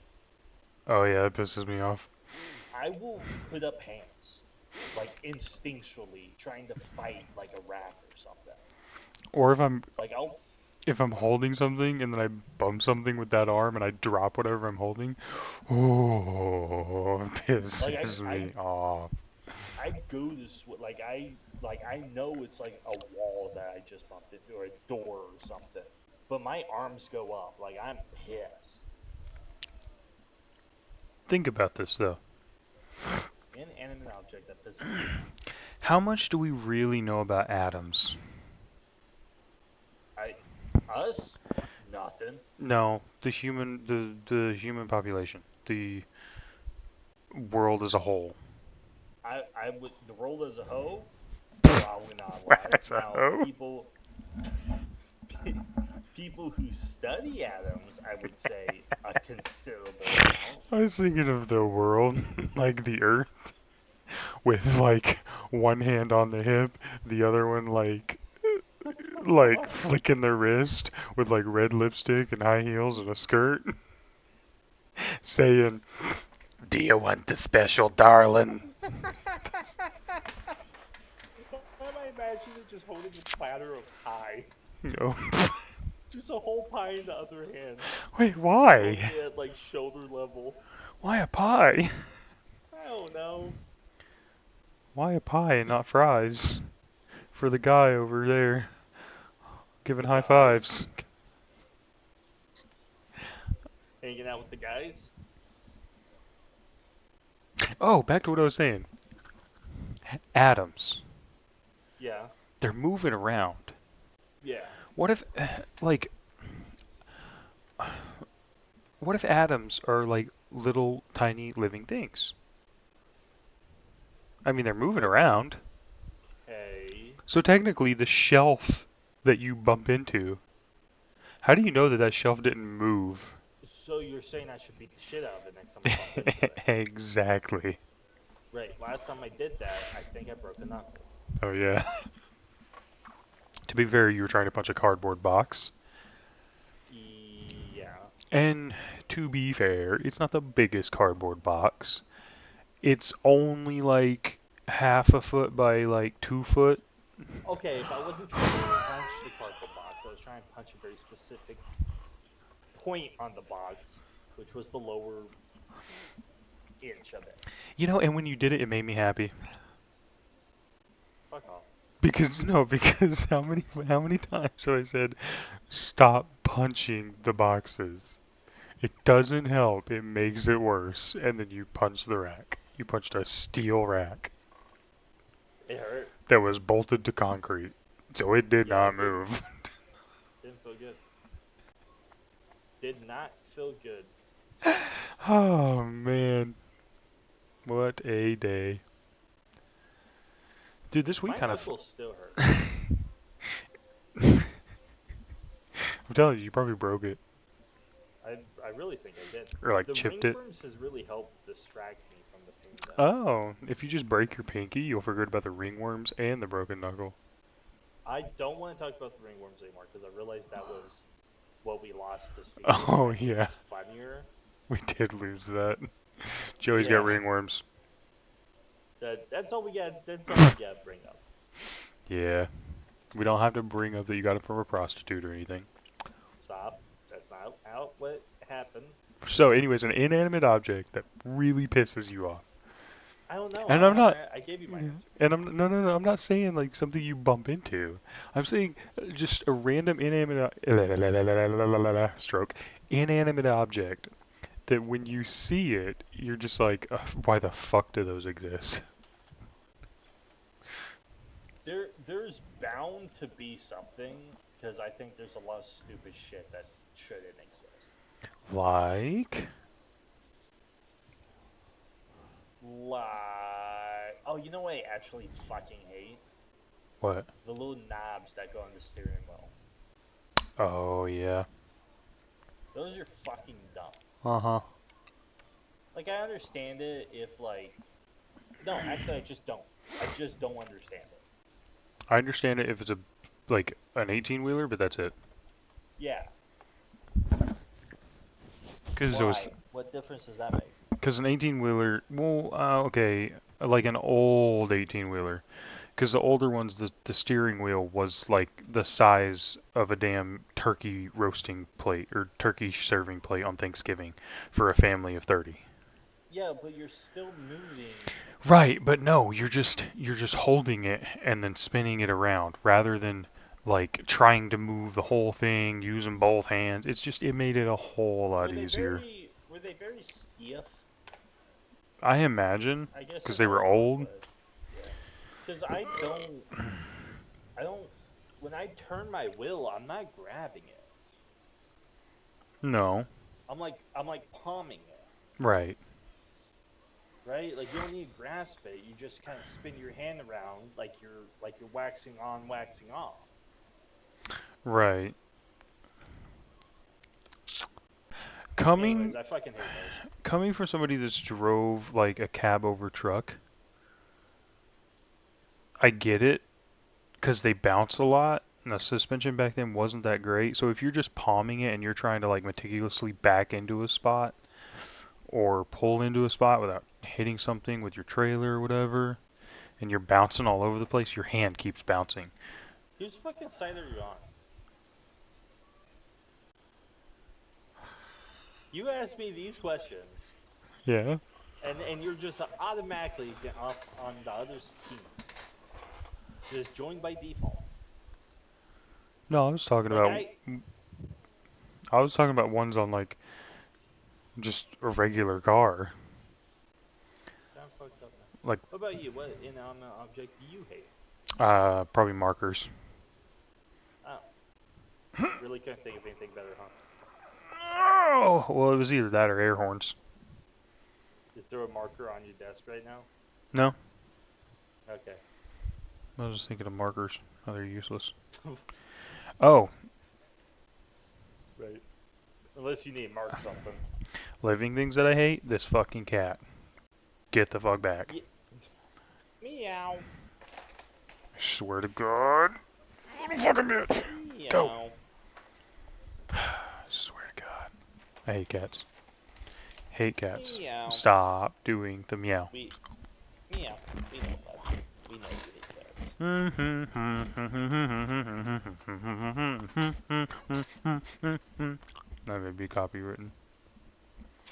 Oh yeah, that pisses me off.
I will put up hands, like instinctually, trying to fight like a rat or something.
Or if I'm
Like I'll
holding something and then I bump something with that arm and I drop whatever I'm holding, oh, it
like
pisses me off.
I go to I know it's like a wall that I just bumped into or a door or something, but my arms go up like I'm pissed.
Think about this though.
Inanimate object that pisses me off.
How much do we really know about atoms?
I us nothing.
No, the human population, the world as a whole.
I would the world as a whole. Probably not a lot.
As a
Now
whole?
people who study atoms, I would say a considerable amount.
I was thinking of the world, like the Earth, with like one hand on the hip, the other one
What the
like
fuck?
flicking their wrist with like red lipstick and high heels and a skirt, saying, "Do you want the special, darling?"
And I imagine it just holding a platter of pie.
No.
Just a whole pie in the other hand.
Wait,
Just holding
why?
it at like shoulder level.
Why a pie?
I don't know.
Why a pie and not fries? For the guy over there giving
The
high
guys
fives.
hanging out with the guys.
Oh, back to what I was saying. Atoms.
Yeah.
They're moving around.
Yeah.
What if, like, what if atoms are like little tiny living things? I mean, they're moving around.
Okay.
So technically, the shelf that you bump into, how do you know that that shelf didn't move?
So you're saying I should beat the shit out of it next time I bump into it?
Exactly.
Right. Last time I did that, I think I broke a knuckle.
Oh yeah. To be fair, you were trying to punch a cardboard box.
Yeah.
And to be fair, it's not the biggest cardboard box. It's only like half a foot by like 2 foot.
Okay, but I wasn't trying to punch the cardboard box. I was trying to punch a very specific point on the box, which was the lower inch of it.
You know, and when you did it, it made me happy.
Fuck off.
Because no, because how many times have I said stop punching the boxes? It doesn't help. It makes it worse. And then you punch the rack. You punched a steel rack
It hurt.
that was bolted to concrete, so it did
Yeah,
not
it did.
move.
Didn't feel good. Did not feel good.
Oh man, what a day, dude! This week
My
kind of.
knuckle still hurts.
I'm telling you, you probably broke it
I really think I did.
or like
The
chipped it.
ringworms has really helped distract me from the pain though.
Oh, if you just break your pinky, you'll forget about the ringworms and the broken knuckle.
I don't want to talk about the ringworms anymore because I realized that was what we lost to see, and
Oh
I think
yeah,
it's funnier.
we did lose that. Joey's got
Yeah,
ringworms.
that's all we got. That's all we got to bring up.
Yeah, we don't have to bring up that you got it from a prostitute or anything.
Stop. That's not how what happened.
So, anyways, an inanimate object that really pisses you off.
I don't know. I
And
don't
I'm
have
not.
an. I gave you my answer.
And I'm no, no, no. I'm not saying like something you bump into. I'm saying just a random inanimate stroke inanimate object that when you see it, you're just like, why the fuck do those exist?
There's bound to be something because I think there's a lot of stupid shit that shouldn't exist.
Like
Like, oh, you know what I actually fucking hate?
what?
The little knobs that go on the steering wheel.
Oh yeah.
Those are fucking dumb.
Uh huh.
Like, I understand it if, like, no, actually, I just don't. I just don't understand it.
I understand it if it's a like an 18 wheeler, but that's it.
Yeah.
Because it was
Why? What difference does that make?
because an 18-wheeler. Well, okay, like an old 18-wheeler. Because the older ones, the steering wheel was like the size of a damn turkey roasting plate or turkey serving plate on Thanksgiving for a family of 30.
Yeah, but you're still moving.
Right, but no, you're just holding it and then spinning it around rather than like trying to move the whole thing using both hands. It made it a whole lot easier.
Were they very stiff?
I imagine
I guess
because
in
they were
Oberlong,
old.
but yeah, because I don't. When I turn my wheel, I'm not grabbing it.
No,
I'm like palming it,
right,
right? Like you don't need to grasp it. You just kind of spin your hand around like you're waxing on, waxing off.
right. Coming
Anyways, I fucking hate those.
coming from somebody that's drove like a cab over truck, I get it because they bounce a lot. And the suspension back then wasn't that great. So if you're just palming it and you're trying to like meticulously back into a spot or pull into a spot without hitting something with your trailer or whatever, and you're bouncing all over the place, your hand keeps bouncing.
Whose fucking side are you on? You asked me these questions,
Yeah.
and you're just automatically get off on the other team. Just join by default.
No,
Like I,
I was talking about ones on like just a regular car.
I'm fucked up now.
Like
What about you? What inanimate object do you hate?
probably markers.
Oh, really couldn't think of anything better, huh?
Oh, well, it was either that or air horns.
Is there a marker on your desk right now?
No,
Okay.
I was just thinking of markers. Oh, they're useless. Oh,
Right. Unless you need to mark something.
living things that I hate. This fucking cat. Get the fuck back.
Yeah. Meow.
I swear to God. Little fucking bitch. Go.
Meow.
I swear to God. I hate cats. Hate cats.
Meow.
Stop doing the meow.
We meow. We know, bud. We know you hate cats.
That may be copywritten.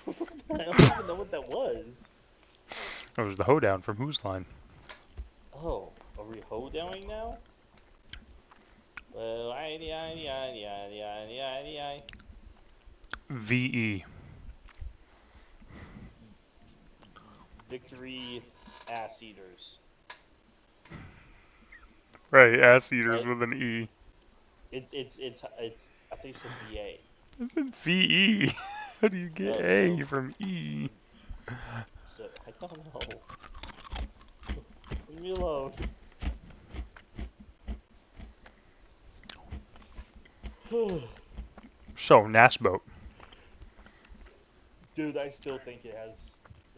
I don't even know what that was.
That was the hoedown from Whose Line.
Oh, are we hoedowing now? Well, I.
VE.
Victory ass eaters.
Right, ass eaters
Right?
with an E.
It's I think it's a VA.
It's in VE. How do you get
Oh,
A from E?
so I don't know. Leave me alone.
So, NAS boat.
Dude, I still think it has.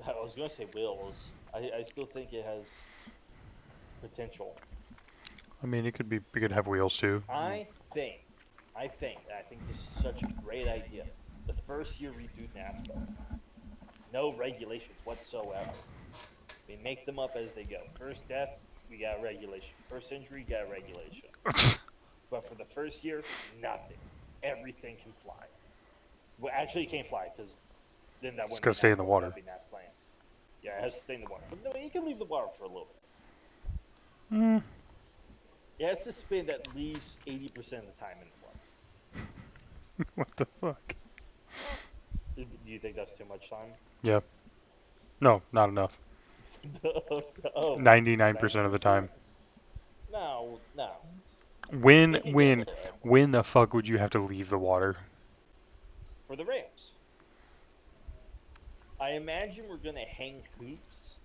I was gonna say wheels. I still think it has potential.
I mean, it could have wheels too.
I think, and I think this is such a great idea. The first year we do NASPO, no regulations whatsoever. We make them up as they go. First death, we got a regulation. First injury, got a regulation. But for the first year, nothing. Everything can fly. Well, actually, it can't fly because then that
It's
wouldn't be
gonna stay in the
NASPO. That
water.
would be NAS playing. Yeah, it has to stay in the water. But no, you can leave the water for a little bit.
Mm.
It has to spend at least 80% of the time in the water.
What the fuck?
Do you think that's too much time?
Yeah. No, not enough.
Oh,
99% of the
90%?
time.
No, no.
When,
It can get a
when,
little airborne.
when the fuck would you have to leave the water?
For the ramps. I imagine we're going to hang hoops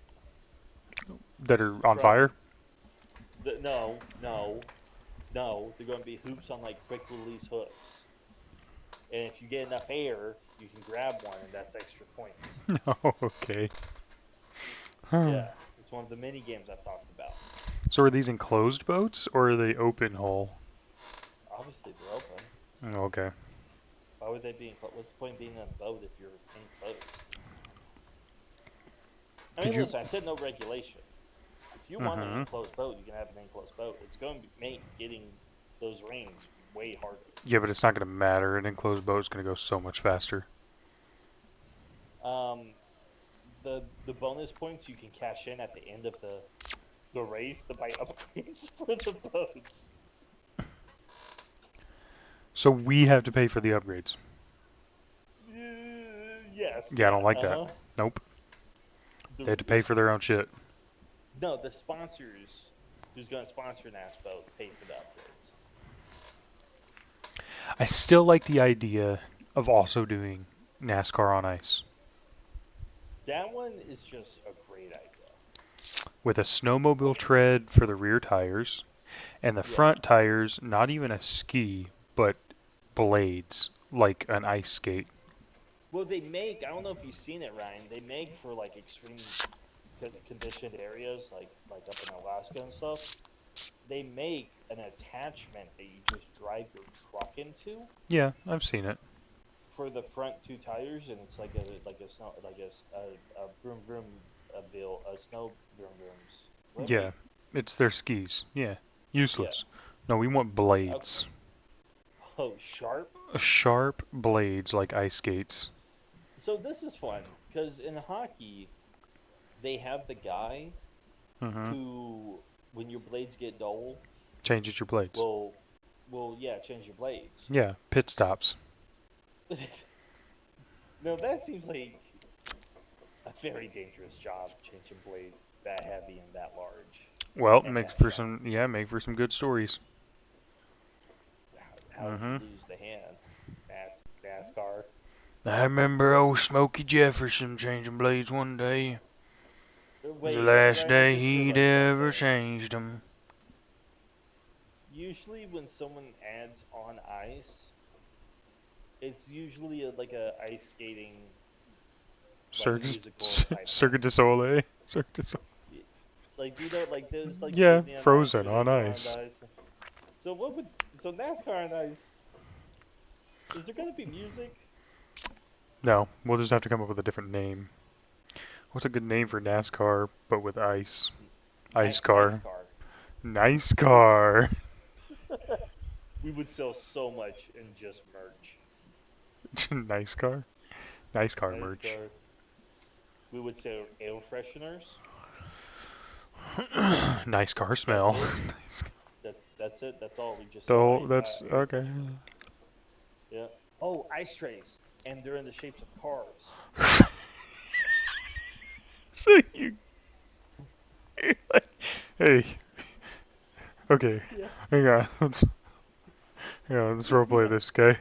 That are on
from
fire?
no. They're going to be hoops on like quick release hooks. And if you get enough air, you can grab one, and that's extra points.
No, okay. Huh.
Yeah, it's one of the mini games I've talked about.
So are these enclosed boats or are they open hull?
Obviously, they're open.
Okay.
Why would they be enclosed? What's the point of being in a boat if you're enclosed? I
Could
mean,
you?
listen, I said no regulation. If you want an
Mm-hmm.
enclosed boat, you can have an enclosed boat. It's going to make getting those rings way harder.
Yeah, but it's not gonna matter. An enclosed boat's gonna go so much faster.
Um, the bonus points you can cash in at the end of the race to buy upgrades for the boats.
So we have to pay for the upgrades.
Yes,
Yeah, I
yeah,
don't like that. Nope. They have to pay for their own shit.
No, the sponsors who's going to sponsor NASBO pay for the upgrades.
I still like the idea of also doing NASCAR on ice
That one is just a great idea.
with a snowmobile
Like,
tread for the rear tires and the
yeah.
front tires, not even a ski, but blades like an ice skate.
Well, they make, I don't know if you've seen it, Ryan, they make for like extreme conditioned areas, like up in Alaska and stuff. They make an attachment that you just drive your truck into
Yeah, I've seen it.
for the front two tires, and it's like a snow like a vroom vroom a snow vroom vrooms. What are
Yeah,
they?
it's their skis. Yeah,
Yeah.
useless. No, we want
Okay.
blades.
Oh, sharp.
Sharp blades like ice skates.
So this is fun because in hockey they have the guy
Mm-hmm.
who, when your blades get dull,
Changes your blades.
will yeah change your blades.
Yeah, pit stops.
No, that seems like a very dangerous job changing blades that heavy and that large
Well,
and
makes
that
for
sharp.
some, yeah, make for some good stories.
How would you
Mm-hmm.
lose the hand? NASCAR.
I remember old Smokey Jefferson changing blades one day. It was the
Wait,
last
Ryan, I
day
just
he'd
realized
ever
something.
changed them.
Usually, when someone adds on ice, it's usually like a ice skating like
Circus,
musical type
Cirque
thing.
du Soleil. Cirque du Soleil.
Like, do you know, like there's like
Yeah,
Disney on Ice
Frozen
where they
on
go on the
ice.
ice. So what would NASCAR on ice? Is there gonna be music?
No, we'll just have to come up with a different name. What's a good name for NASCAR, but with ice? Ice
Nice
car.
car.
Nice car.
We would sell so much in just merch.
Nice car. Nice car
Nice
merch.
car. We would sell air fresheners.
Nice car
That's
smell.
it. That's it. That's all. We just
The
sell
whole, that's
air
okay.
fresheners. Yeah. Oh, ice trays, and they're in the shapes of cars.
So you, you're like, hey, okay,
Yeah.
hang on, let's roleplay
Yeah.
this, okay?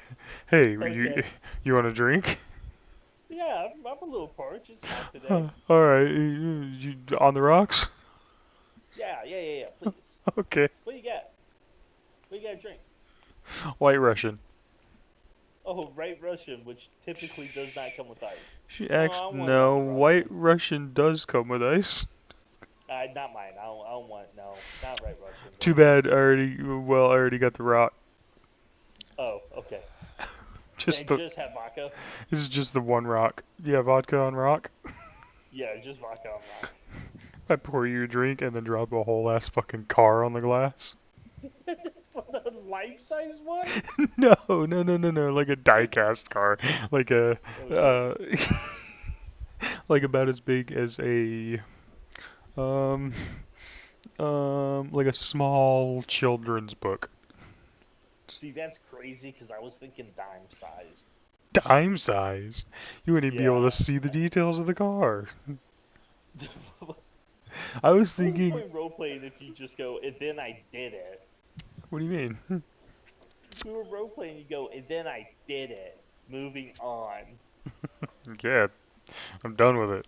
Hey,
Okay.
you want a drink?
Yeah, I'm a little parched. It's hot today.
All right, you on the rocks?
Yeah. Please.
Okay,
What you got? What you got to drink?
White Russian.
Oh, right Russian, which typically does not come with ice.
She
Oh, I
actually
don't want it on
no,
the rocks
White
then.
Russian does come with ice.
Not mine. I don't want no, not right Russian then.
Too bad. I already got the rock.
Oh, okay. Can I
Just the
just have vodka?
This is just the one rock. Yeah, vodka on rock.
Yeah, just vodka on rock.
I pour you a drink and then drop a whole ass fucking car on the glass.
For the life size one?
No. Like a diecast car. Like a,
Okay.
uh, like about as big as a, um, like a small children's book.
See, that's crazy because I was thinking dime sized.
Dime size. You wouldn't even be able to
Yeah.
see the details of the car. I was
What's the
thinking,
point in role playing if you just go, and then I did it?
what do you mean?
We were role playing, you go, and then I did it. Moving on.
Yeah, I'm done with it.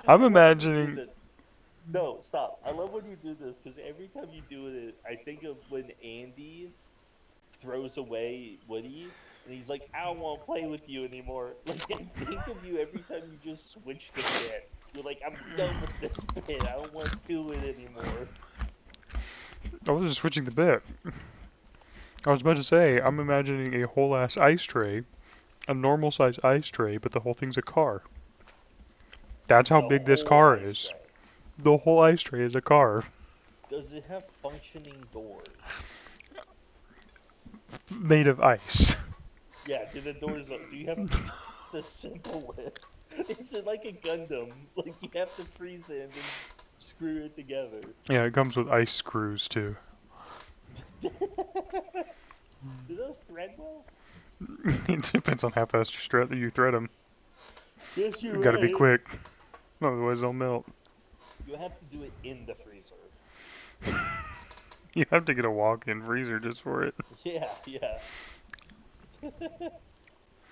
I
I'm
love when you do
imagining.
that. No, stop. I love when you do this because every time you do it, I think of when Andy throws away Woody and he's like, I don't want to play with you anymore. Like, I think of you every time you just switch the bit. You're like, I'm done with this bit. I don't want to do it anymore.
I was just switching the bit. I was about to say, I'm imagining a whole ass ice tray, a normal size ice tray, but the whole thing's a car. That's how
The
big this
whole
car
ice
is.
tray.
The whole ice tray is a car.
Does it have functioning doors?
Made of ice.
Yeah, do the doors? Do you have to assemble it? Is it like a Gundam? Like you have to freeze it and then screw it together?
Yeah, it comes with ice screws too.
Do those thread well?
It depends on how fast you thread them.
Yes,
You
you're
gotta be
right.
quick, otherwise they'll melt.
You have to do it in the freezer.
You have to get a walk-in freezer just for it.
Yeah, yeah.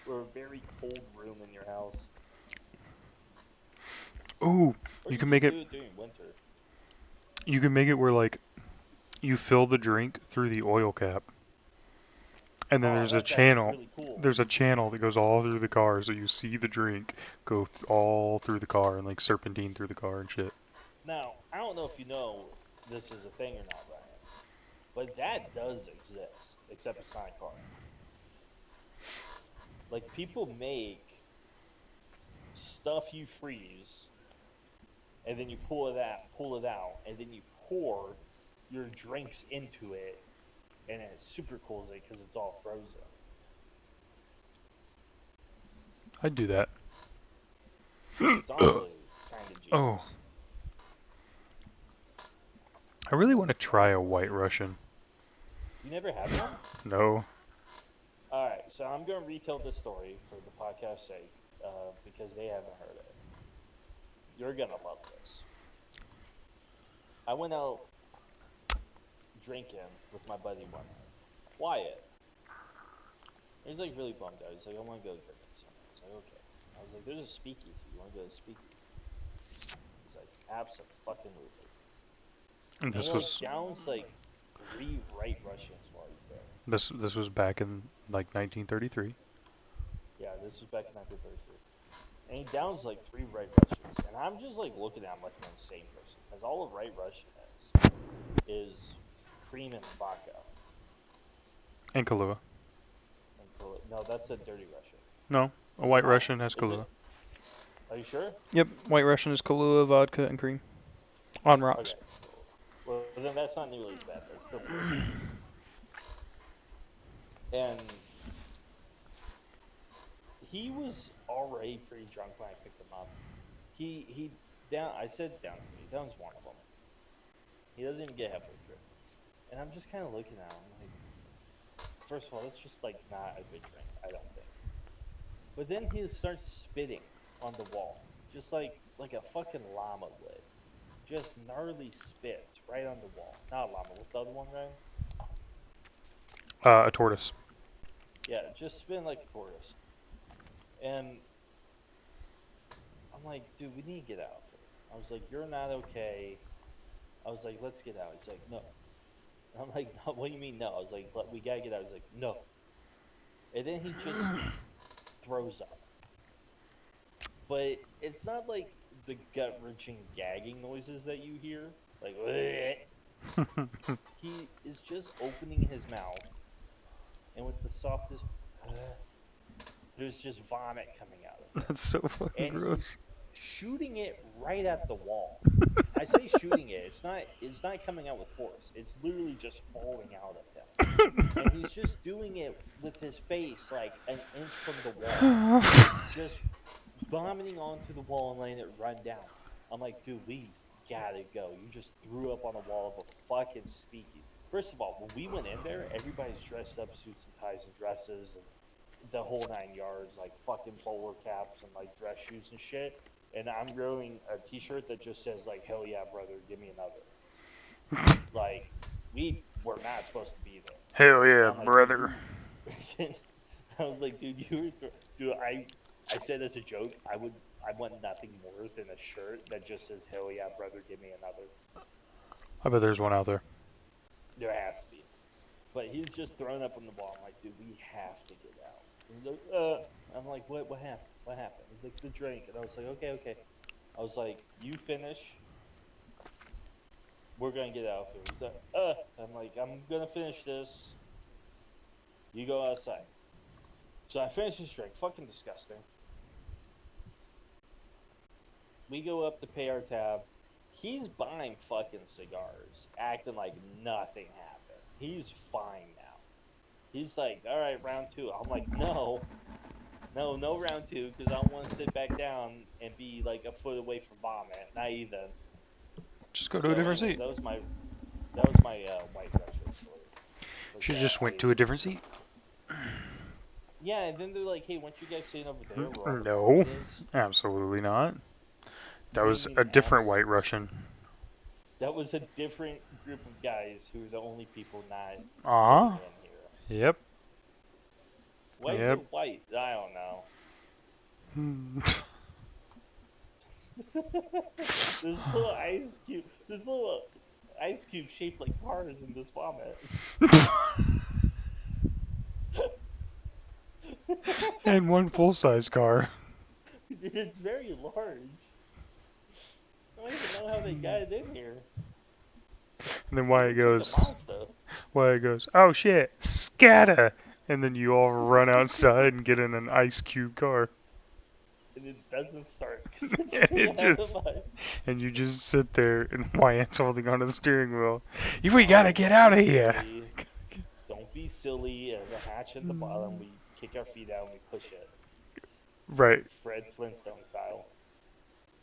Or a very cold room in your house.
Ooh,
Or
you
you
can make
just
it.
do it during winter.
You can make it where like you fill the drink through the oil cap, and then
Oh,
there's a
that's actually
channel.
really cool.
There's a channel that goes all through the car, so you see the drink go all through the car and like serpentine through the car and shit.
Now, I don't know if you know this is a thing or not, Ryan, but that does exist, except it's not a car. Like people make stuff you freeze, and then you pull it out, and then you pour your drinks into it, and it's super cool because it's all frozen.
I'd do that.
It's honestly kind of
Oh,
genius.
I
I'm
really
gonna
want to
try
try a
one
White
day.
Russian.
You never had one?
No.
All right, so I'm going to retell this story for the podcast's sake because they haven't heard it. You're going to love this. I went out drinking with my buddy one night, Wyatt. He's like really bummed out. He's like, I want to go drinking somewhere. I was like, okay. I was like, there's a speakeasy. You want to go to the speakeasy? He's like, absolutely.
And
And he
this
like
was
downs like three right Russians while he's there.
this was back in like 1933.
Yeah, this was back in 1933. And he downs like three right Russians. And I'm just like looking at him like an insane person. Because all a right Russian is cream and vodka.
And Kahlua.
And no, that's a dirty Russian.
No, a
Is it
White
not?
Russian has
Is it?
Kahlua.
Are you sure?
Yep, White Russian is Kahlua, vodka, and cream on rocks.
Okay. Well, then that's not nearly as bad, but it's still pretty bad. And he was already pretty drunk when I picked him up. He down. I said downs three. Downs one of them. He doesn't even get halfway through. And I'm just kind of looking at him like, first of all, that's just like not a good drink. I don't think. But then he starts spitting on the wall, just like a fucking llama would. Just gnarly spits right on the wall. Not a llama. What's the other one, Ryan?
A tortoise.
Yeah, just spitting like a tortoise. And I'm like, dude, we need to get out of here. I was like, you're not okay. I was like, let's get out. He's like, no. And I'm like, no, what do you mean no? I was like, we gotta get out. He's like, no. And then he just throws up. But it's not like the gut wrenching gagging noises that you hear. Like, bleh. He is just opening his mouth, and with the softest, there's just vomit coming out of it.
That's so fucking
And he's
gross.
shooting it right at the wall. I say shooting it. It's not coming out with force. It's literally just falling out of him. And he's just doing it with his face like an inch from the wall. Just vomiting onto the wall and letting it run down. I'm like, dude, we gotta go. You just threw up on the wall of a fucking speakeasy. First of all, when we went in there, everybody's dressed up, suits and ties and dresses and the whole nine yards, like fucking bowler caps and like dress shoes and shit. And I'm wearing a T-shirt that just says like "Hell yeah, brother, give me another." Like we were not supposed to be there.
Hell
And
yeah,
I'm like, dude,
brother.
you. I was like, dude, dude. I said as a joke, I want nothing more than a shirt that just says "Hell yeah, brother, give me another."
I bet there's one out there.
There has to be. But he's just thrown up on the wall. I'm like, dude, we have to get out. He's like, I'm like, what happened? What happened? He's like, the drink. And I was like, okay. I was like, you finish. We're gonna get out of here. He's like, I'm like, I'm gonna finish this. You go outside. So I finish this drink. Fucking disgusting. We go up to pay our tab. He's buying fucking cigars, acting like nothing happened. He's fine now. He's like, all right, round two. I'm like, no, no round two, because I don't want to sit back down and be like a foot away from vomit. Not even.
Just go to a
So,
different
anyways,
seat.
that was my White Russian story. Was
She
that
just went to a different seat.
yeah, and then they're like, hey, weren't you guys sitting over there where all the
No,
vomit is?
absolutely not. That
What do you
was
mean,
a different
abs?
White Russian.
That was a different group of guys who were the only people not fitting
Ah,
in here.
yep,
Why is
yep.
it white? I don't know. There's little ice cube. There's little ice cubes shaped like cars in this vomit.
And one full-size car.
It's very large. I don't even know how they got it in here.
And then
It looks like a Mazda.
Wyatt goes, oh shit, scatter! And then you all run outside and get in an ice cube car.
And it doesn't start because it's
And
way
it
out of
just,
my.
and you just sit there, and Wyatt's holding onto the steering wheel. We gotta
No,
get
don't be
out of here.
silly. Don't be silly. There's a hatch at the bottom. We kick our feet out and we push it.
Right.
Fred Flintstone style.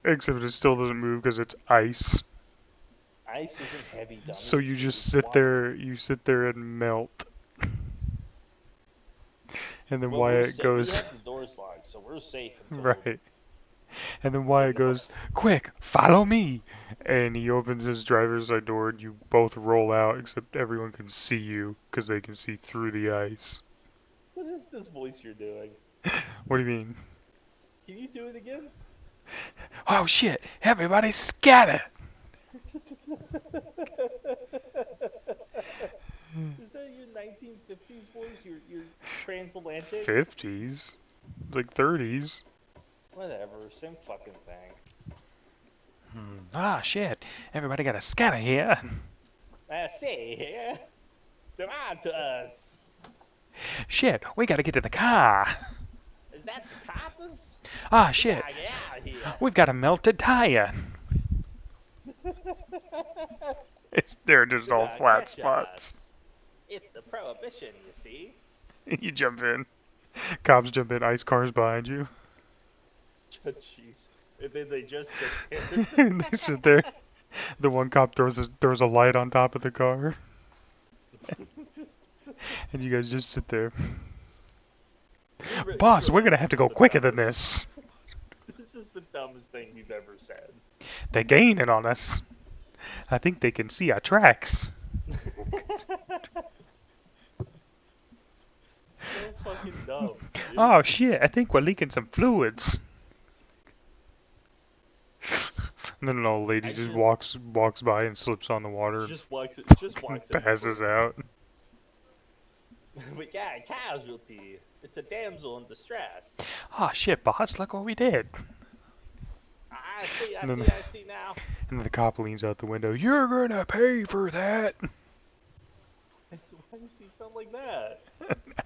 Except it still doesn't move because it's ice.
Ice isn't heavy, dummy.
So
It's
you
really
just sit
swampy.
there, and melt. And then
Well, we
Wyatt goes,
have the doors locked, so we're safe until
right. And then
they
Wyatt
know
goes,
us.
quick, follow me. And he opens his driver's side door, and you both roll out, except everyone can see you because they can see through the ice.
What is this voice you're doing?
What do you mean?
Can you do it again?
Oh shit, everybody scatter!
Is that your 1950s voice? Your transatlantic?
50s? Like 30s.
Whatever, same fucking thing.
Ah shit, everybody gotta scatter here.
I say, yeah. Come on to us.
Shit, we gotta get to the car.
Is that the coppers?
Ah
We
shit,
gotta get out of here.
we've got a melted tire. They're just
They're
all
gonna
flat
catch
spots.
us. It's the prohibition, you see.
You jump in. Cops jump in, ice cars behind you.
Jeez. And then they just sit there.
And they sit there. The one cop throws a light on top of the car. And you guys just sit there. Boss, we're gonna have to go quicker than this.
This is the dumbest thing we've ever said.
They're gaining on us. I think they can see our tracks.
So fucking dumb. Dude.
Oh shit, I think we're leaking some fluids. And then an old lady just walks by and slips on the water
Just walks
and passes
over.
out.
We got a casualty. It's a damsel in distress.
Oh shit, boss, look what we did.
I see
And then,
now.
and then the cop leans out the window. You're gonna pay for that.
Why does he sound like that?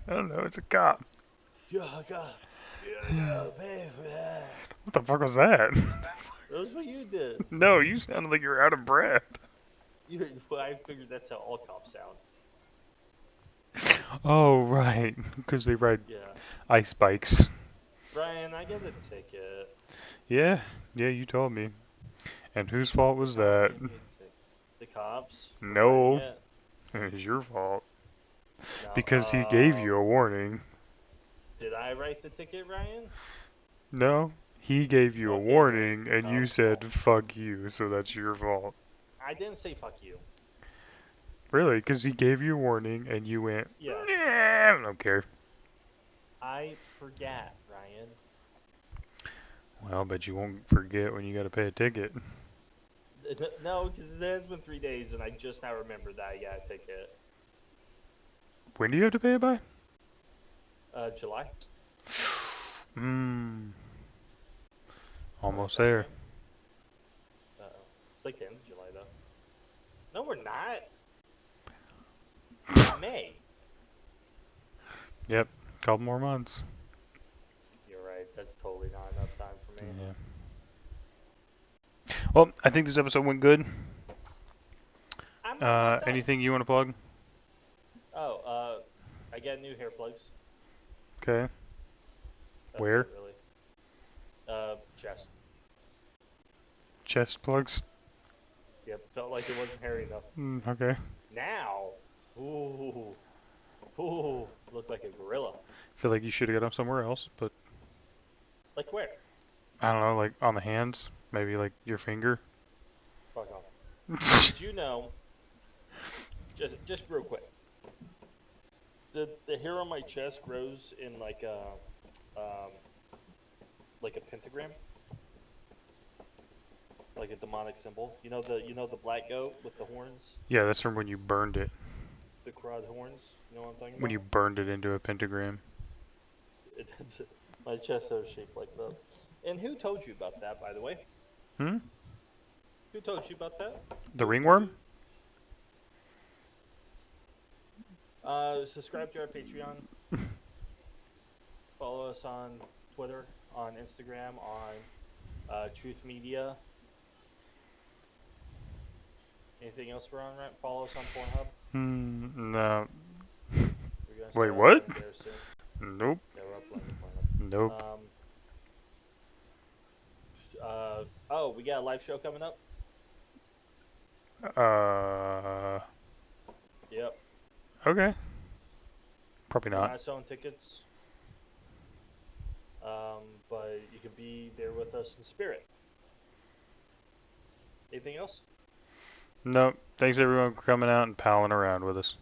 I don't know, it's a cop.
You're gonna pay for that.
What the fuck was that?
That was what you did.
No, you sounded like you were out of breath.
Well, I figured that's how all cops sound.
Oh, right. Because they ride
Yeah.
ice bikes.
Brian, I get a ticket.
Yeah, you told me. And whose fault was that?
The cops? For
No,
writing it?
it was your fault.
No.
Because he gave you a warning.
Did I write the ticket, Ryan?
No, he gave you a
Okay, then it's
warning
the
and you
cop's
said,
fault.
fuck you, so that's your fault.
I didn't say fuck you.
Really? Because he gave you a warning and you went,
Yeah.
I don't care.
I forgot, Ryan.
Well, but you won't forget when you gotta pay a ticket.
No, because it has been 3 days and I just now remembered that I got a ticket.
When do you have to pay it by?
July.
Almost there.
It's like the end of July, though. No, we're not. May.
Yep, couple more months.
You're right. That's totally not enough time for me.
Yeah. Well, I think this episode went good.
I'm not done.
Anything you want to plug?
Oh, I got new hair plugs.
Okay.
That's
Where?
it, really. Chest.
Chest plugs?
Yep. Felt like it wasn't hairy enough.
Okay.
Now, ooh, look like a gorilla.
Feel like you should have got them somewhere else, but
Like where?
I don't know, like on the hands, maybe like your finger.
Fuck off. Did you know? Just real quick. The hair on my chest grows in like a pentagram, like a demonic symbol. You know the black goat with the horns,
Yeah, that's from when you burned it.
the crowd horns. You know what I'm talking
When
about?
you burned it into a pentagram.
It's my chest hair is shaped like that. And who told you about that, by the way?
Hmm?
Who told you about that?
The
Who?
ringworm?
Subscribe to our Patreon. Follow us on Twitter, on Instagram, on Truth Media. Anything else we're on, right? Follow us on Pornhub.
No.
We're gonna
Wait,
start
what?
uploading there soon.
Nope.
Yeah, we're uploading to Pornhub.
Nope.
Oh, we got a live show coming up.
Uh.
Yep.
Okay. Probably
We're
not.
not selling tickets, but you can be there with us in spirit. Anything else?
Nope. Thanks everyone for coming out and palling around with us.